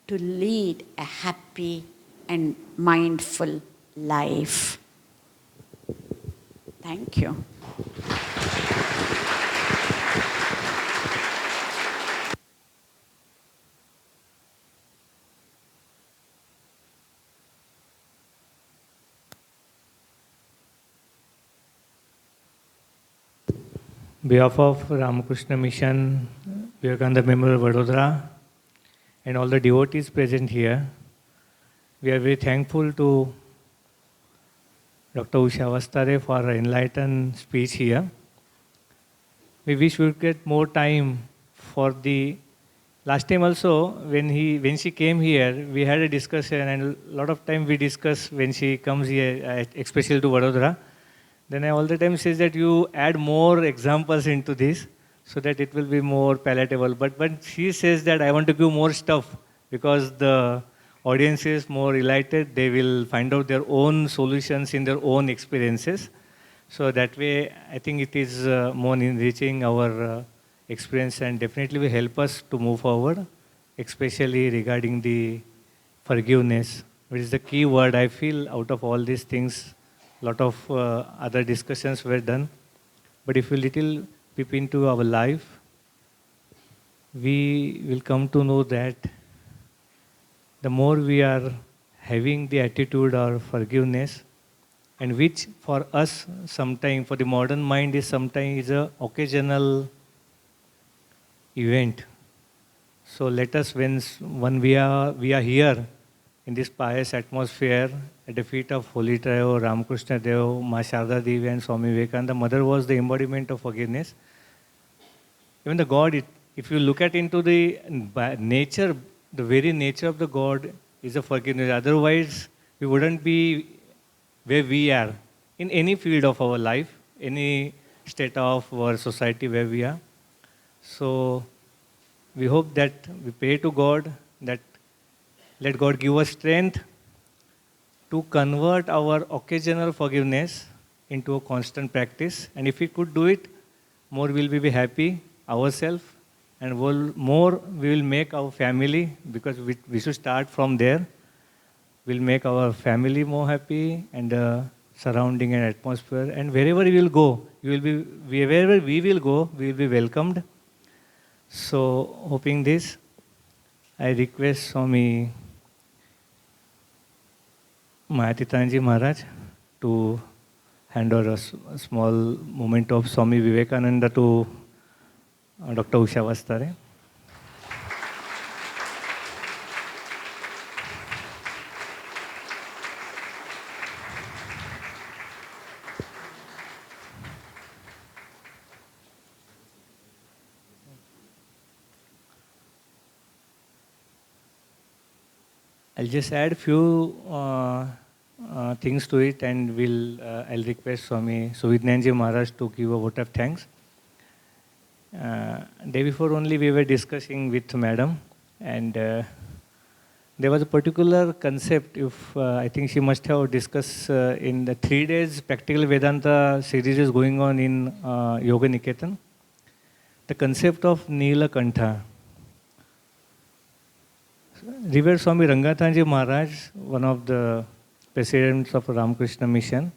to lead a happy and mindful life. Thank you. behalf of Ramakrishna Mission, Vivekananda Memorial Vadodara, and all the devotees present here, we are very thankful to Dr. Usha Vasthare for her enlightened speech here. We wish we would get more time for the last time also when she came here, we had a discussion, and a lot of time we discuss when she comes here, especially to Vadodara. Then I all the time says that you add more examples into this so that it will be more palatable. But when she says that I want to give more stuff because the audience is more enlightened, they will find out their own solutions in their own experiences. So that way, I think it is more enriching our experience and definitely will help us to move forward, especially regarding the forgiveness, which is the key word I feel out of all these things. Lot of other discussions were done, but if we little peep into our life, we will come to know that the more we are having the attitude of forgiveness, and which for us sometime, for the modern mind is sometimes is a occasional event. So let us, when we are here in this pious atmosphere at the feet of Holy Trio, Ramakrishna Dev, Ma Sharda Devi and Swami Vivekananda, Mother was the embodiment of forgiveness. Even the God, if you look at into the nature, the very nature of the God is a forgiveness. Otherwise, we wouldn't be where we are in any field of our life, any state of our society where we are. So we hope that we pray to God that let God give us strength to convert our occasional forgiveness into a constant practice. And if we could do it, more will we be happy ourselves, and more we will make our family, because we should start from there. We'll make our family more happy and the surrounding and atmosphere. And wherever we will go, wherever we will go, we will be welcomed. So, hoping this, I request Swami Mahatitanji Maharaj to hand over a small moment of Swami Vivekananda to Dr. Usha Vasthare. I'll just add few things to it, and I'll request Swami Suvidnanji Maharaj to give a vote of thanks. Day before only we were discussing with Madam, and there was a particular concept. I think she must have discussed in the 3 days practical Vedanta series is going on in Yoga Niketan. The concept of Nilakantha. Revered Swami Rangathanji Maharaj, one of the presidents of Ramakrishna Mission,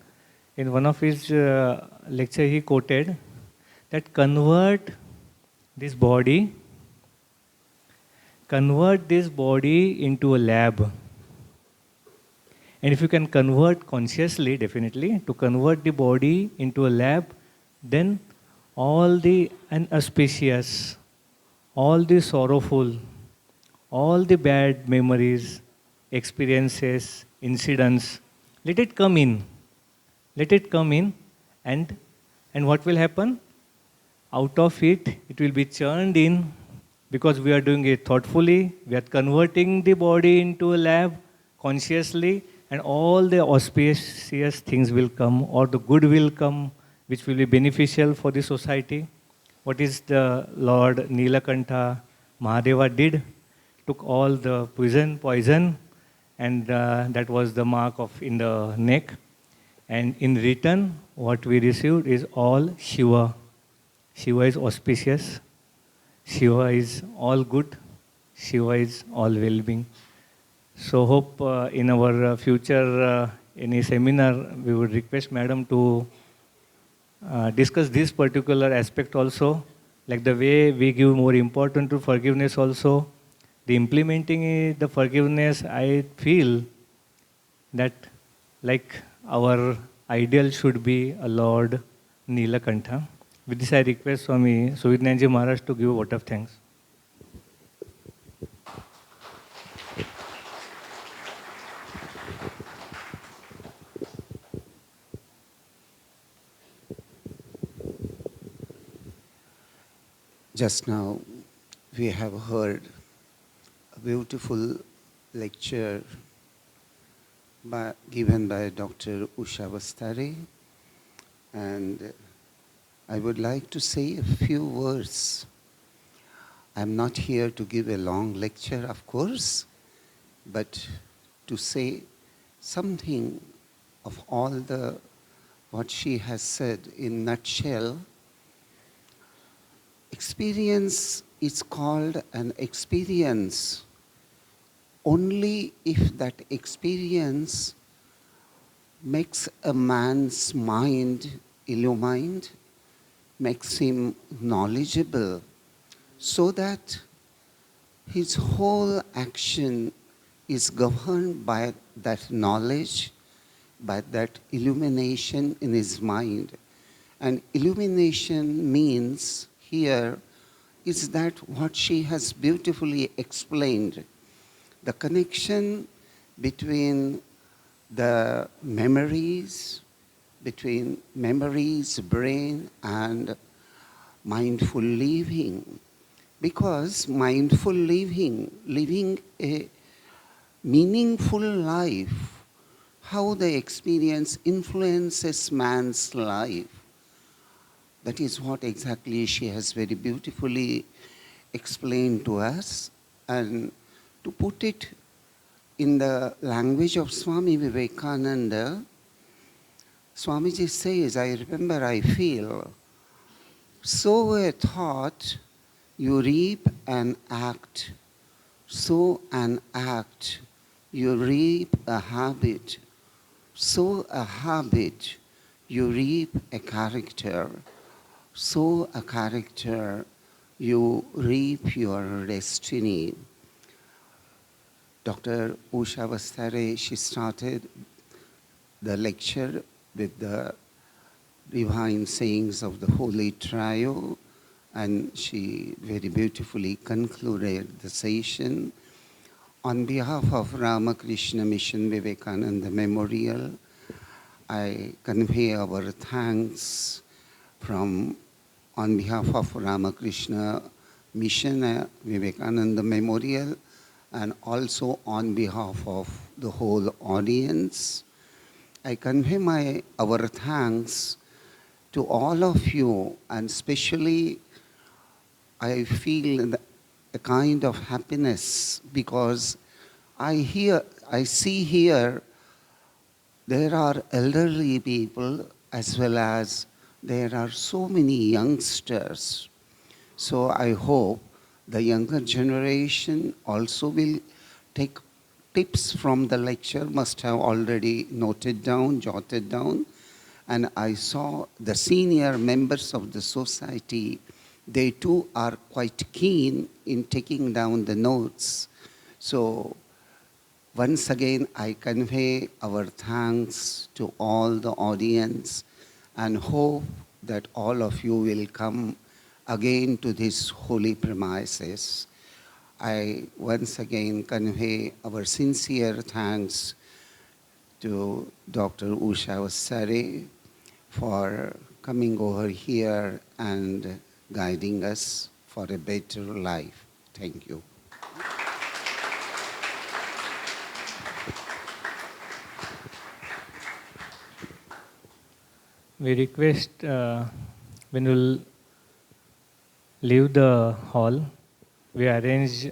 in one of his lecture he quoted that convert this body into a lab. And if you can convert consciously, definitely, to convert the body into a lab, then all the inauspicious, all the sorrowful, all the bad memories, experiences, incidents, let it come in. Let it come in, and what will happen? Out of it, it will be churned in, because we are doing it thoughtfully. We are converting the body into a lab consciously, and all the auspicious things will come, or the good will come, which will be beneficial for the society. What is the Lord Nilakantha Mahadeva did? Took all the poison, and that was the mark in the neck. And in return, what we received is all Shiva. Shiva is auspicious. Shiva is all good. Shiva is all well-being. So hope in our future any seminar, we would request Madam to discuss this particular aspect also, like the way we give more importance to forgiveness also. The implementing the forgiveness, I feel that like our ideal should be a Lord Nilakantha. With this, I request Swami Suvidnanji Maharaj to give a vote of thanks. Just now, we have heard a beautiful lecture given by Dr. Usha Vasthare, and I would like to say a few words. I'm not here to give a long lecture, of course, but to say something of all what she has said in nutshell. Experience is called an experience only if that experience makes a man's mind illumined, makes him knowledgeable, so that his whole action is governed by that knowledge, by that illumination in his mind. And illumination means here is that what she has beautifully explained, the connection between the memories, brain, and mindful living. Because mindful living a meaningful life, how the experience influences man's life. That is what exactly she has very beautifully explained to us. And to put it in the language of Swami Vivekananda, Swamiji says, I remember, I feel, sow a thought, you reap an act. Sow an act, you reap a habit. Sow a habit, you reap a character. Sow a character, you reap your destiny. Dr. Usha Vasthare, she started the lecture with the divine sayings of the Holy Trio, and she very beautifully concluded the session. On behalf of Ramakrishna Mission Vivekananda Memorial, I convey our thanks on behalf of Ramakrishna Mission Vivekananda Memorial, and also on behalf of the whole audience. I convey our thanks to all of you, and especially I feel a kind of happiness because I see here there are elderly people as well as there are so many youngsters. So I hope the younger generation also will take tips from the lecture, must have already noted down, jotted down. And I saw the senior members of the society, they too are quite keen in taking down the notes. So once again, I convey our thanks to all the audience and hope that all of you will come again to these holy premises. I once again convey our sincere thanks to Dr. Usha Vasthare for coming over here and guiding us for a better life. Thank you. We request when we'll leave the hall, we arrange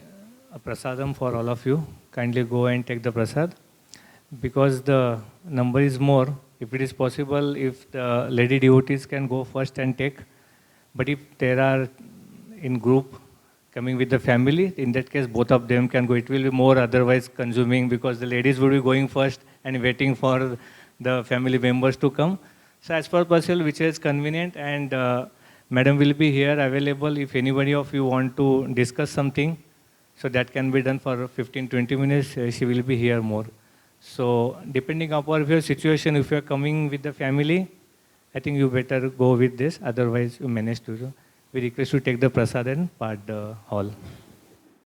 a prasadam for all of you. Kindly go and take the prasad. Because the number is more, if it is possible, if the lady devotees can go first and take. But if there are in group coming with the family, in that case both of them can go. It will be more otherwise consuming because the ladies will be going first and waiting for the family members to come. So as per possible, which is convenient, and Madam will be here available if anybody of you want to discuss something. So that can be done for 15-20 minutes. She will be here more. So depending upon your situation, if you are coming with the family, I think you better go with this, otherwise you manage to. We request you take the prasad and part the hall.